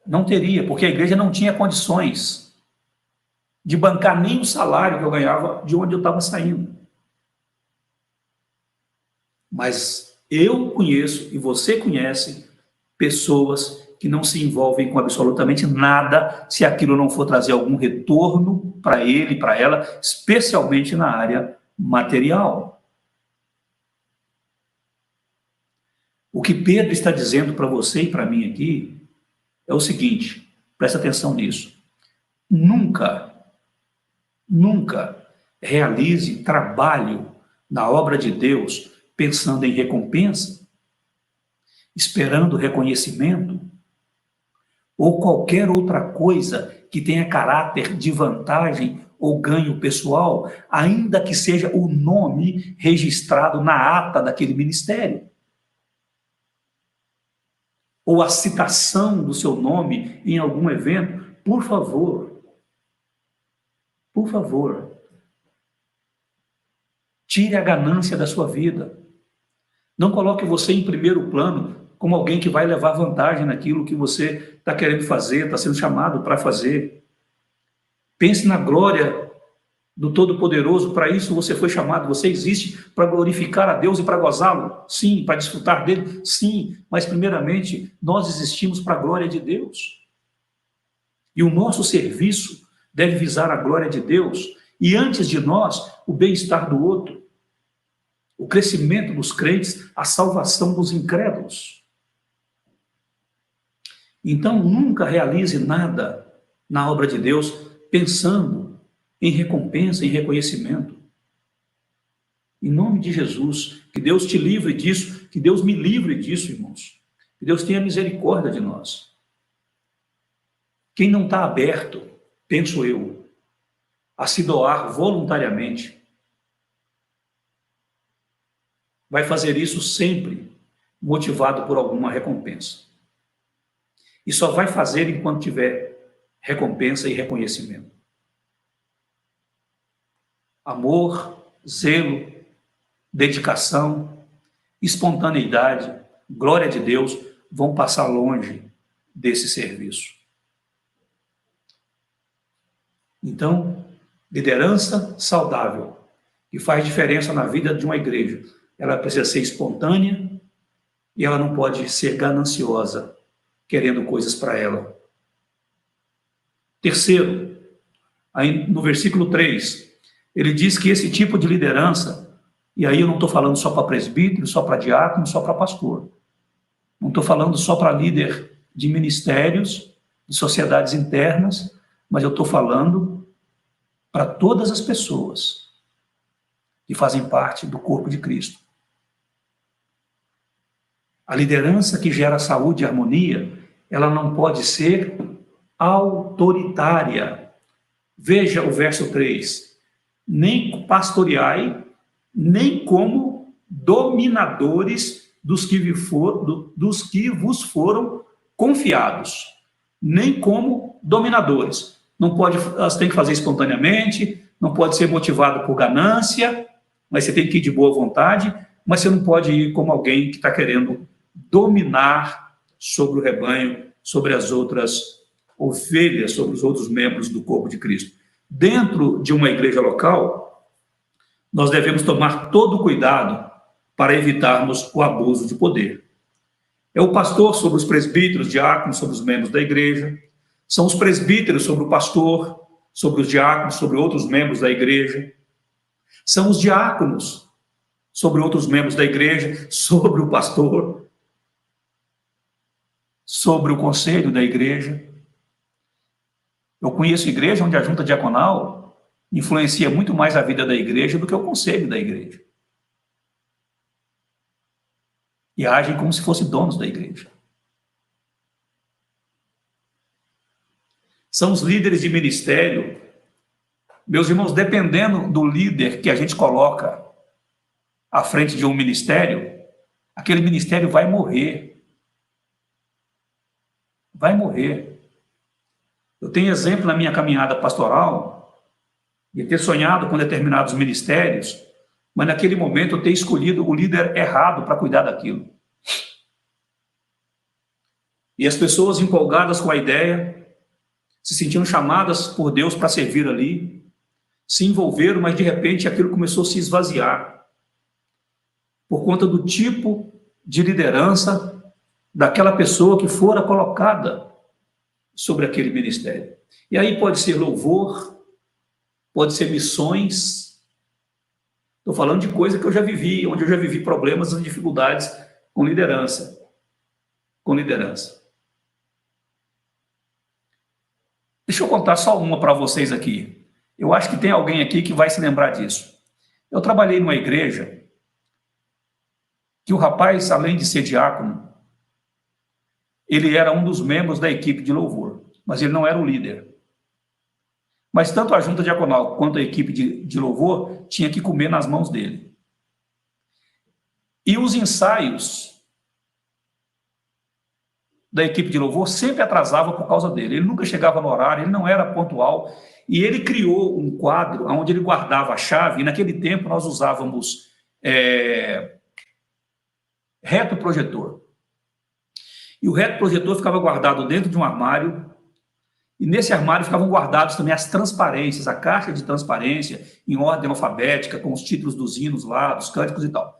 Não teria, porque a igreja não tinha condições de bancar nem o salário que eu ganhava de onde eu estava saindo. Mas eu conheço, e você conhece, pessoas que não se envolvem com absolutamente nada se aquilo não for trazer algum retorno para ele, para ela, especialmente na área material. O que Pedro está dizendo para você e para mim aqui é o seguinte, presta atenção nisso. Nunca realize trabalho na obra de Deus pensando em recompensa, esperando reconhecimento, ou qualquer outra coisa que tenha caráter de vantagem ou ganho pessoal, ainda que seja o nome registrado na ata daquele ministério. Ou a citação do seu nome em algum evento. Por favor, tire a ganância da sua vida. Não coloque você em primeiro plano como alguém que vai levar vantagem naquilo que você está querendo fazer, está sendo chamado para fazer. Pense na glória do Todo-Poderoso. Para isso você foi chamado, você existe para glorificar a Deus e para gozá-lo, sim, para desfrutar dele, sim, mas primeiramente nós existimos para a glória de Deus. E o nosso serviço deve visar a glória de Deus e antes de nós, o bem-estar do outro, o crescimento dos crentes, a salvação dos incrédulos. Então, nunca realize nada na obra de Deus pensando em recompensa, em reconhecimento. Em nome de Jesus, que Deus te livre disso, que Deus me livre disso, irmãos. Que Deus tenha misericórdia de nós. Quem não está aberto, penso eu, a se doar voluntariamente, vai fazer isso sempre motivado por alguma recompensa. E só vai fazer enquanto tiver recompensa e reconhecimento. Amor, zelo, dedicação, espontaneidade, glória de Deus vão passar longe desse serviço. Então, liderança saudável, que faz diferença na vida de uma igreja, ela precisa ser espontânea e ela não pode ser gananciosa, querendo coisas para ela. Terceiro, aí no versículo 3, ele diz que esse tipo de liderança, e aí eu não estou falando só para presbítero, só para diácono, só para pastor. Não estou falando só para líder de ministérios, de sociedades internas, mas eu estou falando para todas as pessoas que fazem parte do corpo de Cristo. A liderança que gera saúde e harmonia, ela não pode ser autoritária. Veja o verso 3. Nem pastoreai, nem como dominadores dos que vos foram confiados, nem como dominadores. Não pode, elas têm que fazer espontaneamente, não pode ser motivado por ganância, mas você tem que ir de boa vontade, mas você não pode ir como alguém que está querendo dominar sobre o rebanho, sobre as outras ovelhas, sobre os outros membros do corpo de Cristo. Dentro de uma igreja local, nós devemos tomar todo o cuidado para evitarmos o abuso de poder. É o pastor sobre os presbíteros, diáconos sobre os membros da igreja, são os presbíteros sobre o pastor, sobre os diáconos, sobre outros membros da igreja, são os diáconos sobre outros membros da igreja, sobre o pastor, sobre o conselho da igreja. Eu conheço igreja onde a junta diaconal influencia muito mais a vida da igreja do que o conselho da igreja. E agem como se fossem donos da igreja. São os líderes de ministério. Meus irmãos, dependendo do líder que a gente coloca à frente de um ministério, aquele ministério vai morrer. Vai morrer. Eu tenho exemplo na minha caminhada pastoral de ter sonhado com determinados ministérios, mas naquele momento eu ter escolhido o líder errado para cuidar daquilo. E as pessoas empolgadas com a ideia, se sentiam chamadas por Deus para servir ali, se envolveram, mas de repente aquilo começou a se esvaziar, por conta do tipo de liderança daquela pessoa que fora colocada sobre aquele ministério. E aí pode ser louvor, pode ser missões. Estou falando de coisa que eu já vivi, onde eu já vivi problemas e dificuldades com liderança. Com liderança. Deixa eu contar só uma para vocês aqui. Eu acho que tem alguém aqui que vai se lembrar disso. Eu trabalhei numa igreja que o rapaz, além de ser diácono, ele era um dos membros da equipe de louvor, mas ele não era o líder. Mas tanto a junta diaconal quanto a equipe de louvor tinha que comer nas mãos dele. E os ensaios da equipe de louvor sempre atrasavam por causa dele. Ele nunca chegava no horário, ele não era pontual. E ele criou um quadro onde ele guardava a chave, e naquele tempo nós usávamos retroprojetor. E o retroprojetor ficava guardado dentro de um armário, e nesse armário ficavam guardados também as transparências, a caixa de transparência, em ordem alfabética, com os títulos dos hinos lá, dos cânticos e tal.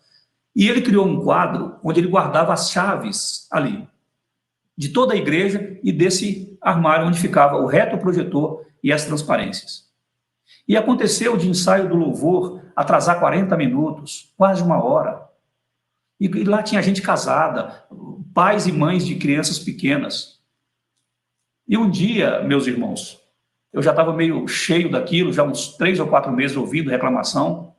E ele criou um quadro onde ele guardava as chaves ali, de toda a igreja e desse armário onde ficava o retroprojetor e as transparências. E aconteceu de ensaio do louvor atrasar 40 minutos, quase uma hora. E lá tinha gente casada, pais e mães de crianças pequenas. E um dia, meus irmãos, eu já estava meio cheio daquilo, já uns 3 ou 4 meses ouvindo reclamação,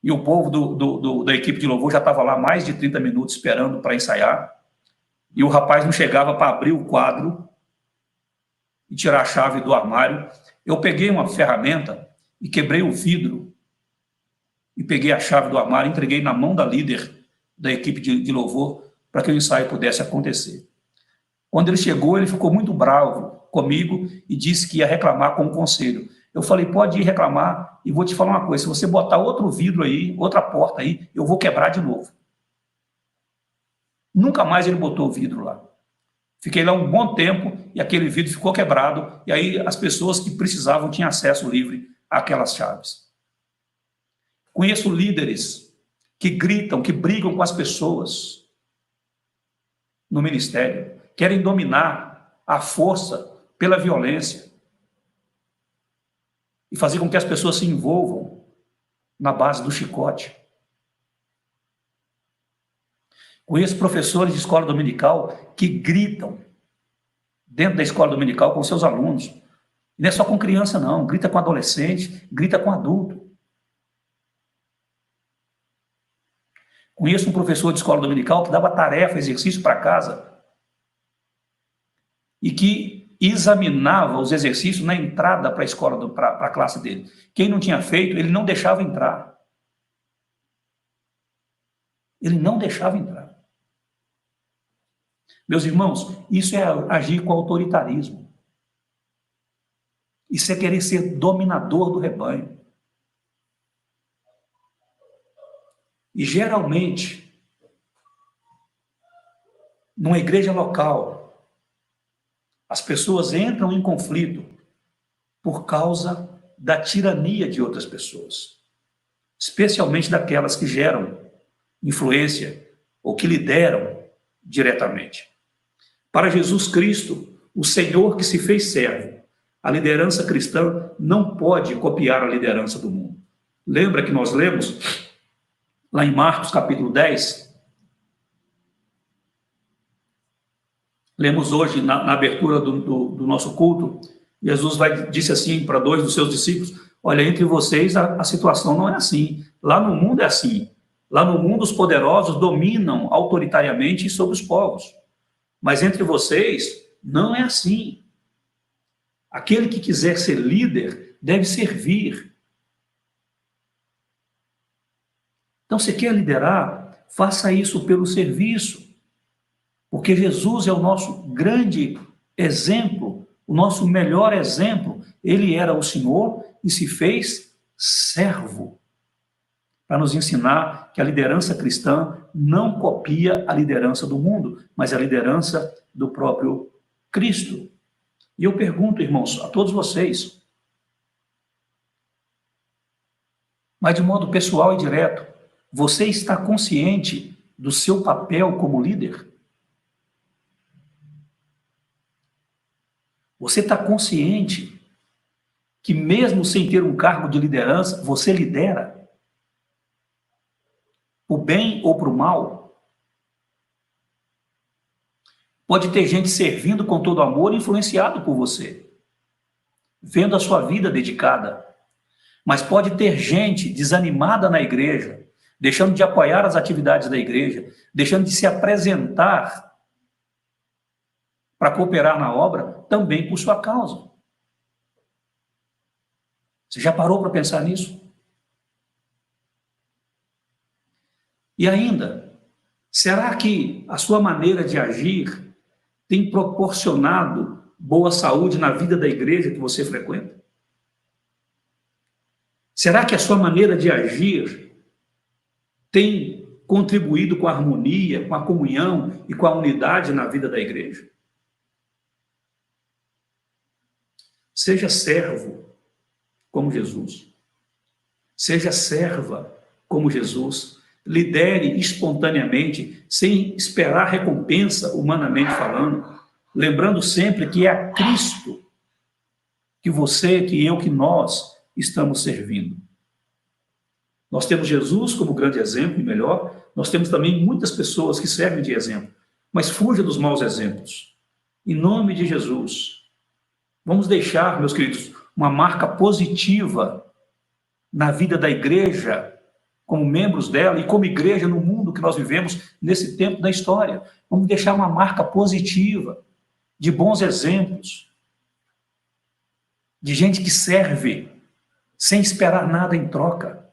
e o povo da equipe de louvor já estava lá mais de 30 minutos esperando para ensaiar, e o rapaz não chegava para abrir o quadro e tirar a chave do armário. Eu peguei uma ferramenta e quebrei o vidro, e peguei a chave do armário e entreguei na mão da líder da equipe de louvor para que o ensaio pudesse acontecer. Quando ele chegou, ele ficou muito bravo comigo e disse que ia reclamar com o conselho. Eu falei, pode ir reclamar, e vou te falar uma coisa, se você botar outro vidro aí, outra porta aí, eu vou quebrar de novo. Nunca mais ele botou o vidro lá. Fiquei lá um bom tempo e aquele vidro ficou quebrado, e aí as pessoas que precisavam tinham acesso livre àquelas chaves. Conheço líderes que gritam, que brigam com as pessoas no ministério, querem dominar a força pela violência e fazer com que as pessoas se envolvam na base do chicote. Conheço professores de escola dominical que gritam dentro da escola dominical com seus alunos. E não é só com criança, não. Grita com adolescente, grita com adulto. Conheço um professor de escola dominical que dava tarefa, exercício para casa e que examinava os exercícios na entrada para a escola, para a classe dele. Quem não tinha feito, ele não deixava entrar. Ele não deixava entrar. Meus irmãos, isso é agir com autoritarismo. Isso é querer ser dominador do rebanho. E geralmente, numa igreja local, as pessoas entram em conflito por causa da tirania de outras pessoas, especialmente daquelas que geram influência ou que lideram diretamente. Para Jesus Cristo, o Senhor que se fez servo, a liderança cristã não pode copiar a liderança do mundo. Lembra que nós lemos lá em Marcos capítulo 10? Lemos hoje na abertura do nosso culto. Jesus disse assim para 2 dos seus discípulos: olha, entre vocês a situação não é assim. Lá no mundo é assim. Lá no mundo os poderosos dominam autoritariamente sobre os povos. Mas entre vocês não é assim. Aquele que quiser ser líder deve servir. Então, se quer liderar, faça isso pelo serviço. Porque Jesus é o nosso grande exemplo, o nosso melhor exemplo. Ele era o Senhor e se fez servo, para nos ensinar que a liderança cristã não copia a liderança do mundo, mas a liderança do próprio Cristo. E eu pergunto, irmãos, a todos vocês, mas de modo pessoal e direto, você está consciente do seu papel como líder? Você está consciente que mesmo sem ter um cargo de liderança, você lidera? O bem ou para o mal? Pode ter gente servindo com todo amor, influenciado por você, vendo a sua vida dedicada. Mas pode ter gente desanimada na igreja, deixando de apoiar as atividades da igreja, deixando de se apresentar para cooperar na obra, também por sua causa. Você já parou para pensar nisso? E ainda, será que a sua maneira de agir tem proporcionado boa saúde na vida da igreja que você frequenta? Será que a sua maneira de agir tem contribuído com a harmonia, com a comunhão e com a unidade na vida da igreja? Seja servo como Jesus. Seja serva como Jesus. Lidere espontaneamente, sem esperar recompensa, humanamente falando, lembrando sempre que é a Cristo que você, que eu, que nós estamos servindo. Nós temos Jesus como grande exemplo, e melhor, nós temos também muitas pessoas que servem de exemplo, mas fuja dos maus exemplos. Em nome de Jesus, vamos deixar, meus queridos, uma marca positiva na vida da igreja, como membros dela e como igreja no mundo que nós vivemos nesse tempo da história. Vamos deixar uma marca positiva, de bons exemplos, de gente que serve sem esperar nada em troca,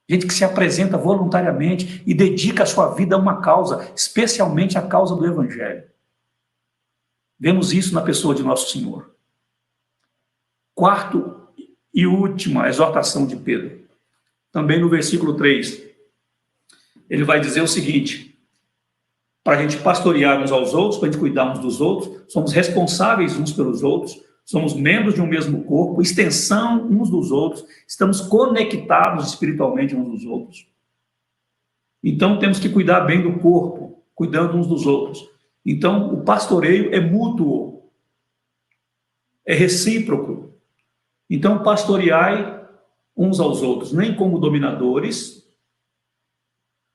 gente que se apresenta voluntariamente e dedica a sua vida a uma causa, especialmente a causa do Evangelho. Vemos isso na pessoa de Nosso Senhor. Quarto e última exortação de Pedro. Também no versículo 3, ele vai dizer o seguinte: para a gente pastorear uns aos outros, para a gente cuidar uns dos outros, somos responsáveis uns pelos outros, somos membros de um mesmo corpo, extensão uns dos outros, estamos conectados espiritualmente uns dos outros. Então temos que cuidar bem do corpo, cuidando uns dos outros. Então o pastoreio é mútuo, é recíproco. Então pastoreai uns aos outros, nem como dominadores,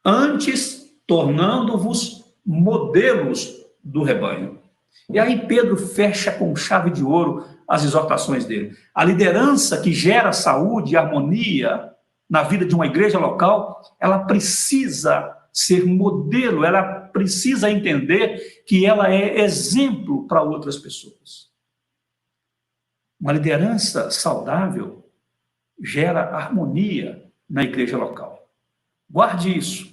antes tornando-vos modelos do rebanho. E aí Pedro fecha com chave de ouro as exortações dele. A liderança que gera saúde e harmonia na vida de uma igreja local, ela precisa ser modelo, ela precisa entender que ela é exemplo para outras pessoas. Uma liderança saudável gera harmonia na igreja local. Guarde isso.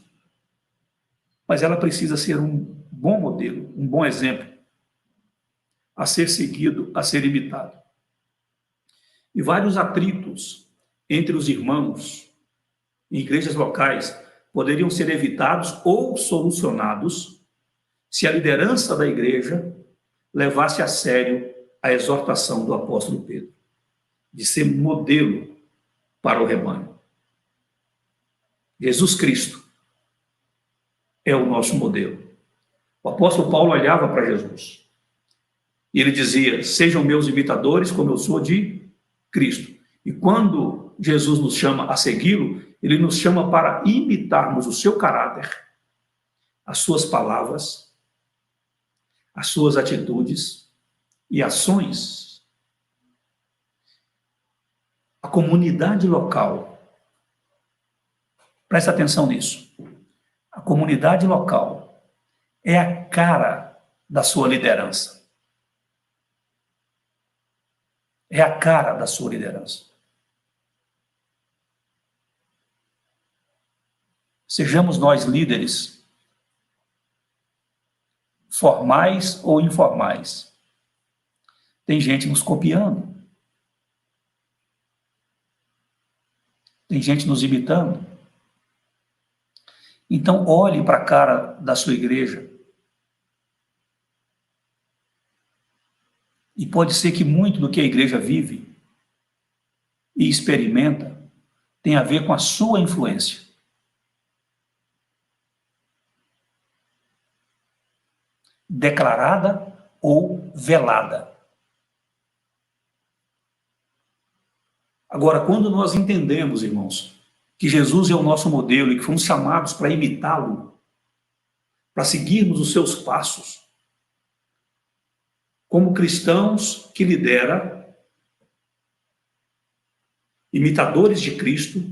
Mas ela precisa ser um bom modelo, um bom exemplo a ser seguido, a ser imitado. E vários atritos entre os irmãos em igrejas locais poderiam ser evitados ou solucionados se a liderança da igreja levasse a sério a exortação do apóstolo Pedro, de ser modelo para o rebanho. Jesus Cristo é o nosso modelo. O apóstolo Paulo olhava para Jesus e ele dizia: sejam meus imitadores como eu sou de Cristo. E quando Jesus nos chama a segui-lo, ele nos chama para imitarmos o seu caráter, as suas palavras, as suas atitudes e ações. A comunidade local, presta atenção nisso, a comunidade local é a cara da sua liderança. É a cara da sua liderança. Sejamos nós líderes, formais ou informais. Tem gente nos copiando. Tem gente nos imitando. Então, olhe para a cara da sua igreja. E pode ser que muito do que a igreja vive e experimenta tem a ver com a sua influência. Declarada ou velada. Agora, quando nós entendemos, irmãos, que Jesus é o nosso modelo e que fomos chamados para imitá-lo, para seguirmos os seus passos, como cristãos que lidera, imitadores de Cristo,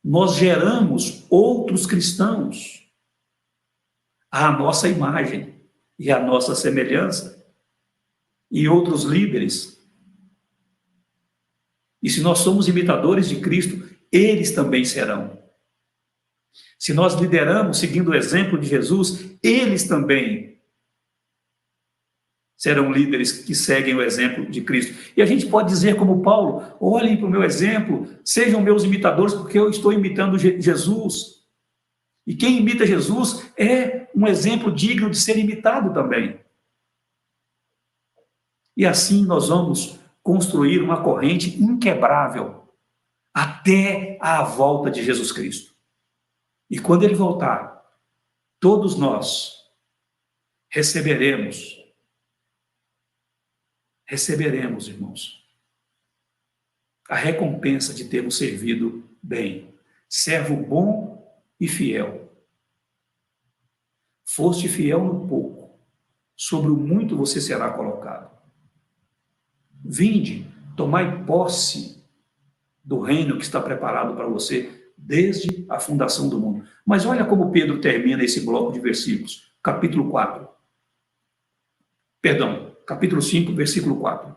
nós geramos outros cristãos à nossa imagem e à nossa semelhança, e outros líderes. E se nós somos imitadores de Cristo, eles também serão. Se nós lideramos seguindo o exemplo de Jesus, eles também serão líderes que seguem o exemplo de Cristo. E a gente pode dizer como Paulo: olhem para o meu exemplo, sejam meus imitadores, porque eu estou imitando Jesus. E quem imita Jesus é um exemplo digno de ser imitado também. E assim nós vamos construir uma corrente inquebrável até a volta de Jesus Cristo. E quando ele voltar, todos nós receberemos, irmãos, a recompensa de termos servido bem. Servo bom e fiel. Foste fiel no pouco, sobre o muito você será colocado. Vinde, tomai posse do reino que está preparado para você desde a fundação do mundo. Mas olha como Pedro termina esse bloco de versículos. Capítulo 5, versículo 4.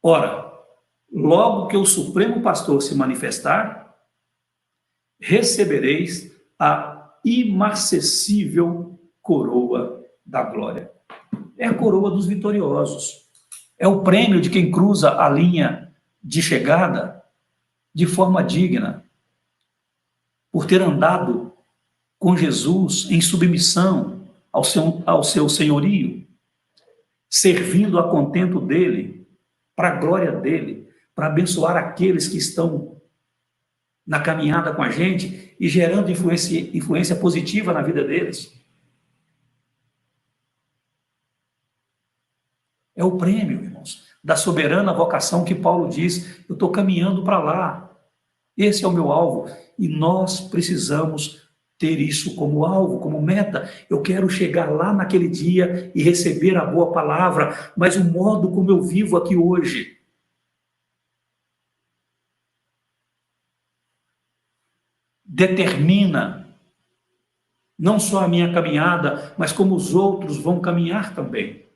Ora, logo que o Supremo Pastor se manifestar, recebereis a imarcessível coroa da glória. É a coroa dos vitoriosos. É o prêmio de quem cruza a linha de chegada de forma digna, por ter andado com Jesus em submissão ao seu senhorio, servindo a contento dele, para a glória dele, para abençoar aqueles que estão na caminhada com a gente e gerando influência positiva na vida deles. É o prêmio, irmãos, da soberana vocação que Paulo diz: eu estou caminhando para lá. Esse é o meu alvo. E nós precisamos ter isso como alvo, como meta. Eu quero chegar lá naquele dia e receber a boa palavra, mas o modo como eu vivo aqui hoje determina não só a minha caminhada, mas como os outros vão caminhar também.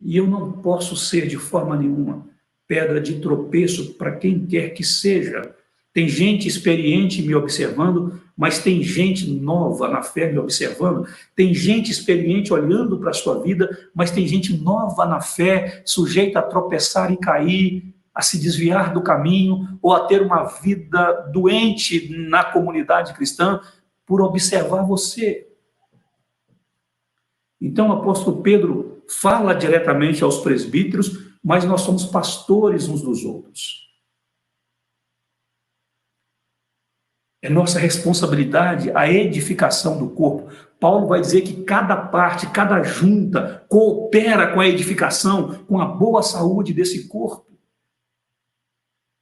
E eu não posso ser de forma nenhuma pedra de tropeço para quem quer que seja. Tem gente experiente me observando, mas tem gente nova na fé me observando, tem gente experiente olhando para a sua vida, mas tem gente nova na fé, sujeita a tropeçar e cair, a se desviar do caminho, ou a ter uma vida doente na comunidade cristã, por observar você. Então o apóstolo Pedro fala diretamente aos presbíteros, mas nós somos pastores uns dos outros. É nossa responsabilidade a edificação do corpo. Paulo vai dizer que cada parte, cada junta coopera com a edificação, com a boa saúde desse corpo.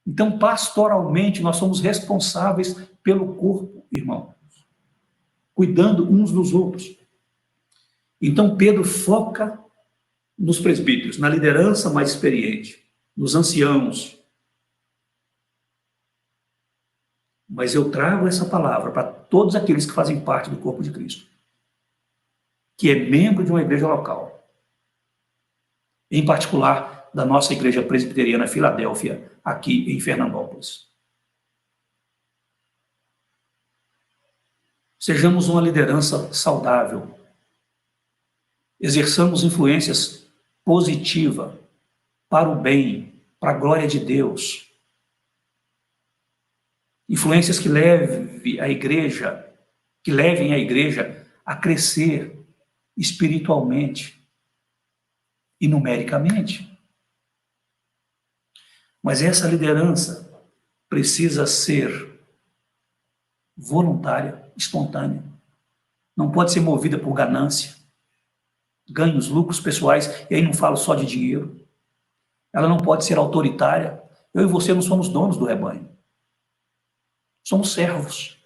Então, pastoralmente, nós somos responsáveis pelo corpo, irmãos, cuidando uns dos outros. Então, Pedro foca nos presbíteros, na liderança mais experiente, nos anciãos. Mas eu trago essa palavra para todos aqueles que fazem parte do corpo de Cristo, que é membro de uma igreja local, em particular da nossa igreja presbiteriana Filadélfia, aqui em Fernandópolis. Sejamos uma liderança saudável, exerçamos influências positivas para o bem, para a glória de Deus. Influências que levem a igreja a crescer espiritualmente e numericamente. Mas essa liderança precisa ser voluntária, espontânea. Não pode ser movida por ganância, ganhos, lucros pessoais, e aí não falo só de dinheiro. Ela não pode ser autoritária. Eu e você não somos donos do rebanho. Somos servos,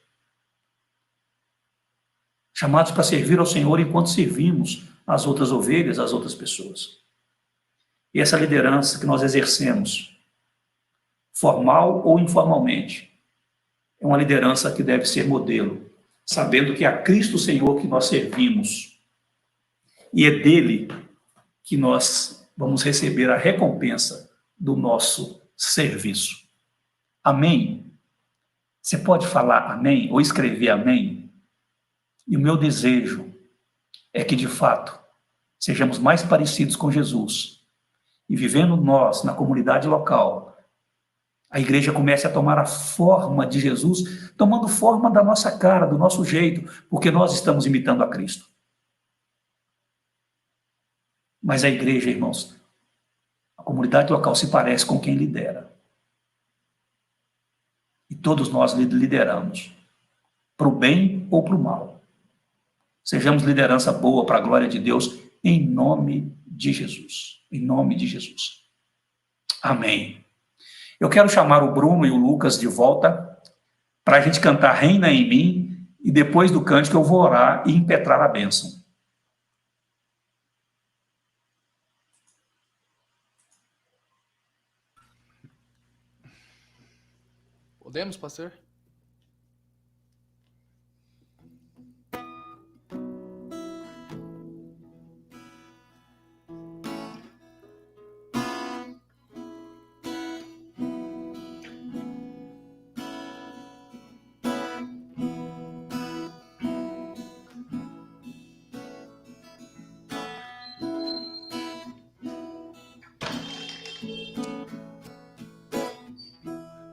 chamados para servir ao Senhor enquanto servimos as outras ovelhas, as outras pessoas. E essa liderança que nós exercemos, formal ou informalmente, é uma liderança que deve ser modelo, sabendo que é a Cristo Senhor que nós servimos, e é dele que nós vamos receber a recompensa do nosso serviço. Amém? Você pode falar amém ou escrever amém? E o meu desejo é que, de fato, sejamos mais parecidos com Jesus. E vivendo nós, na comunidade local, a igreja comece a tomar a forma de Jesus, tomando forma da nossa cara, do nosso jeito, porque nós estamos imitando a Cristo. Mas a igreja, irmãos, a comunidade local se parece com quem lidera. E todos nós lideramos, para o bem ou para o mal. Sejamos liderança boa para a glória de Deus, em nome de Jesus. Em nome de Jesus. Amém. Eu quero chamar o Bruno e o Lucas de volta para a gente cantar Reina em Mim, e depois do cântico eu vou orar e impetrar a bênção. Podemos, pastor?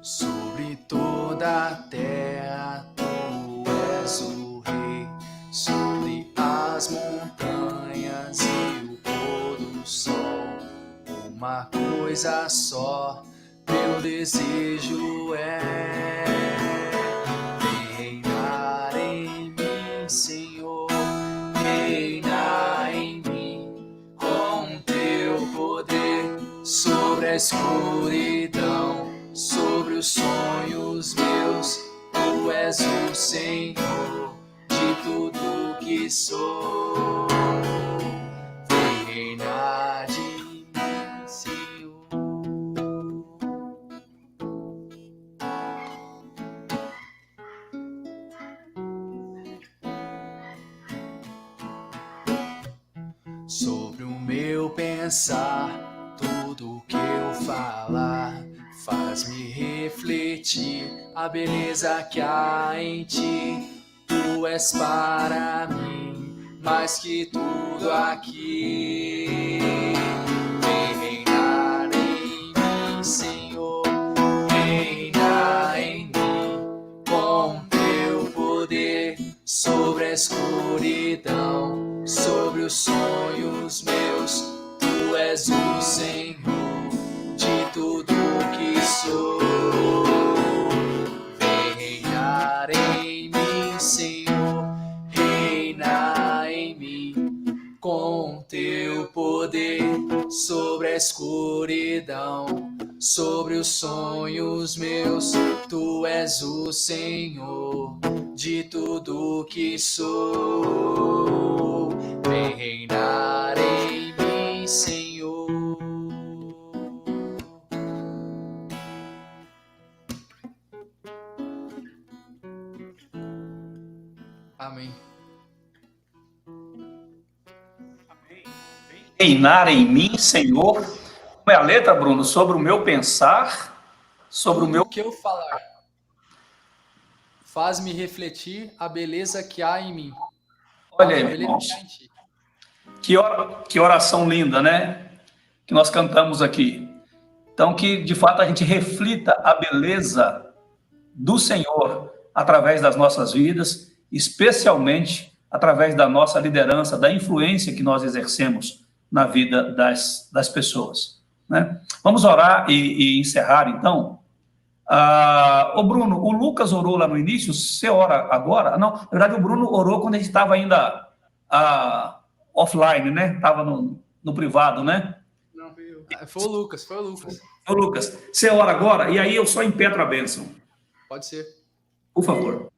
Sobre toda a terra tu és o rei, sobre as montanhas e o pôr do sol. Uma coisa só, meu desejo é reinar em mim, Senhor, reina em mim com teu poder sobre a escuridão. Sobre os sonhos meus, tu és o Senhor de tudo que sou. Vem reinar de mim, Senhor. Sobre o meu pensar, tudo que eu falar, Faz-me refletir a beleza que há em ti. Tu és para mim mais que tudo aqui. Vem reinar em mim, Senhor. Reina em mim com teu poder sobre a escuridão, sobre os sonhos meus. Tu és o Senhor de tudo que sou. Vem reinar em mim, Senhor. Reina em mim com teu poder sobre a escuridão, sobre os sonhos meus. Tu és o Senhor de tudo que sou. Vem reinar em mim, Senhor. Amém. Reinar em mim, Senhor. Como é a letra, Bruno? Sobre o meu pensar, sobre o meu... O que eu falar faz-me refletir a beleza que há em mim. Olha aí, A beleza irmãos. que há em ti. Que oração linda, né? Que nós cantamos aqui. Então, que de fato a gente reflita a beleza do Senhor através das nossas vidas, especialmente através da nossa liderança, da influência que nós exercemos na vida das pessoas, né? Vamos orar e encerrar, então. Ô Bruno, o Lucas orou lá no início, você ora agora? Não, na verdade o Bruno orou quando a gente estava ainda offline, né? Estava no privado, né? Não, foi o Lucas, foi o Lucas. Ô Lucas, você ora agora? E aí eu só impetro a bênção. Pode ser. Por favor.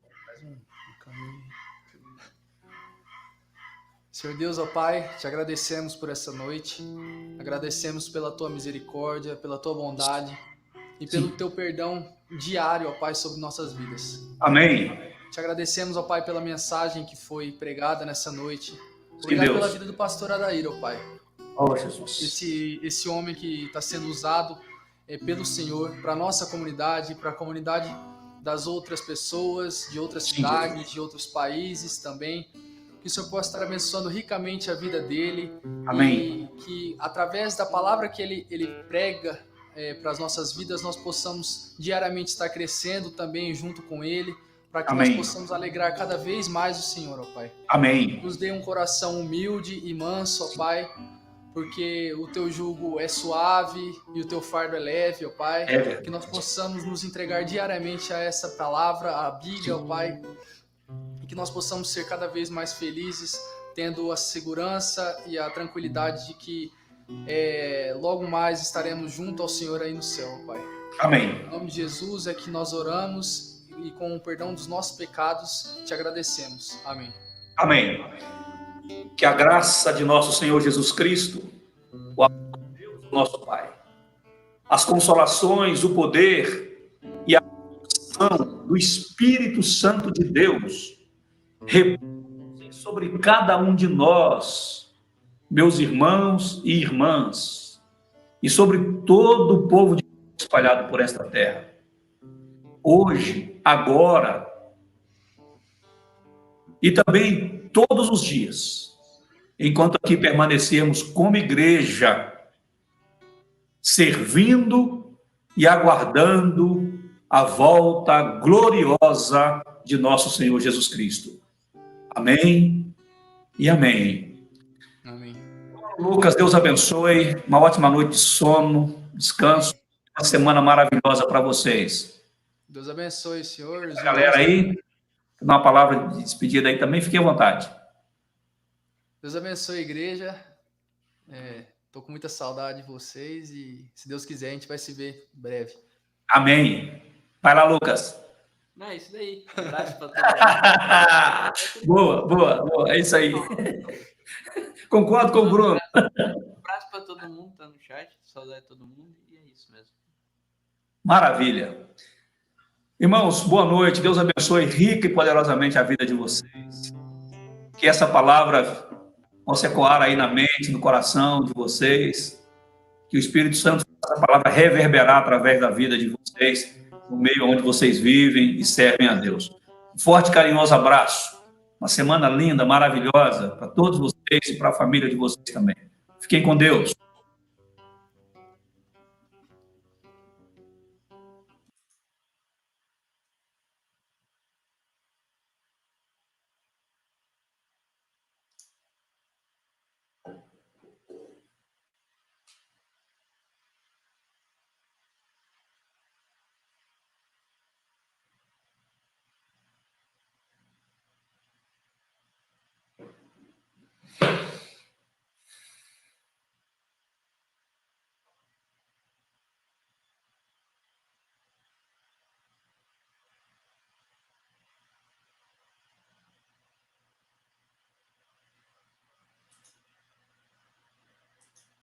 Senhor Deus, ó Pai, te agradecemos por essa noite, agradecemos pela tua misericórdia, pela tua bondade e pelo teu perdão diário, ó Pai, sobre nossas vidas. Amém. Te agradecemos, ó Pai, pela mensagem que foi pregada nessa noite. Sim, Obrigado Deus. pela vida do pastor Adair, ó Pai. Oh, Jesus. Esse homem que está sendo usado pelo Senhor para a nossa comunidade, para a comunidade das outras pessoas, de outras Sim, cidades, Jesus. de outros países também. Que o Senhor possa estar abençoando ricamente a vida dele. Amém. E que através da palavra que ele prega para as nossas vidas, nós possamos diariamente estar crescendo também junto com ele, para que Amém. nós possamos alegrar cada vez mais o Senhor, ó Pai. Amém. Nos dê um coração humilde e manso, ó Pai, porque o teu jugo é suave e o teu fardo é leve, ó Pai. É verdade. Que nós possamos nos entregar diariamente a essa palavra, a Bíblia, ó Pai. E que nós possamos ser cada vez mais felizes, tendo a segurança e a tranquilidade de que logo mais estaremos junto ao Senhor aí no céu, ó Pai. Amém. Em nome de Jesus é que nós oramos e com o perdão dos nossos pecados te agradecemos. Amém. Amém. Que a graça de nosso Senhor Jesus Cristo, o amor de Deus, nosso Pai, as consolações, o poder e a unção do Espírito Santo de Deus repousem sobre cada um de nós, meus irmãos e irmãs, e sobre todo o povo de Deus espalhado por esta terra. Hoje, agora, e também todos os dias, enquanto aqui permanecermos como igreja, servindo e aguardando a volta gloriosa de nosso Senhor Jesus Cristo. Amém e amém. Amém. Lucas, Deus abençoe, uma ótima noite de sono, descanso, uma semana maravilhosa para vocês. Deus abençoe, Senhor. A galera aí, dá uma palavra de despedida aí também, fique à vontade. Deus abençoe a igreja. Tô com muita saudade de vocês e, se Deus quiser, a gente vai se ver em breve. Amém. Vai lá, Lucas. Não, é isso daí. Abraço pra todo mundo. Boa. É isso aí. Concordo com o Bruno. Abraço pra todo mundo que tá no chat. Saudade de todo mundo. E é isso mesmo. Maravilha. Irmãos, boa noite. Deus abençoe rica e poderosamente a vida de vocês. Que essa palavra possa ecoar aí na mente, no coração de vocês. Que o Espírito Santo faça essa palavra reverberar através da vida de vocês, no meio onde vocês vivem e servem a Deus. Um forte e carinhoso abraço. Uma semana linda, maravilhosa para todos vocês e para a família de vocês também. Fiquem com Deus.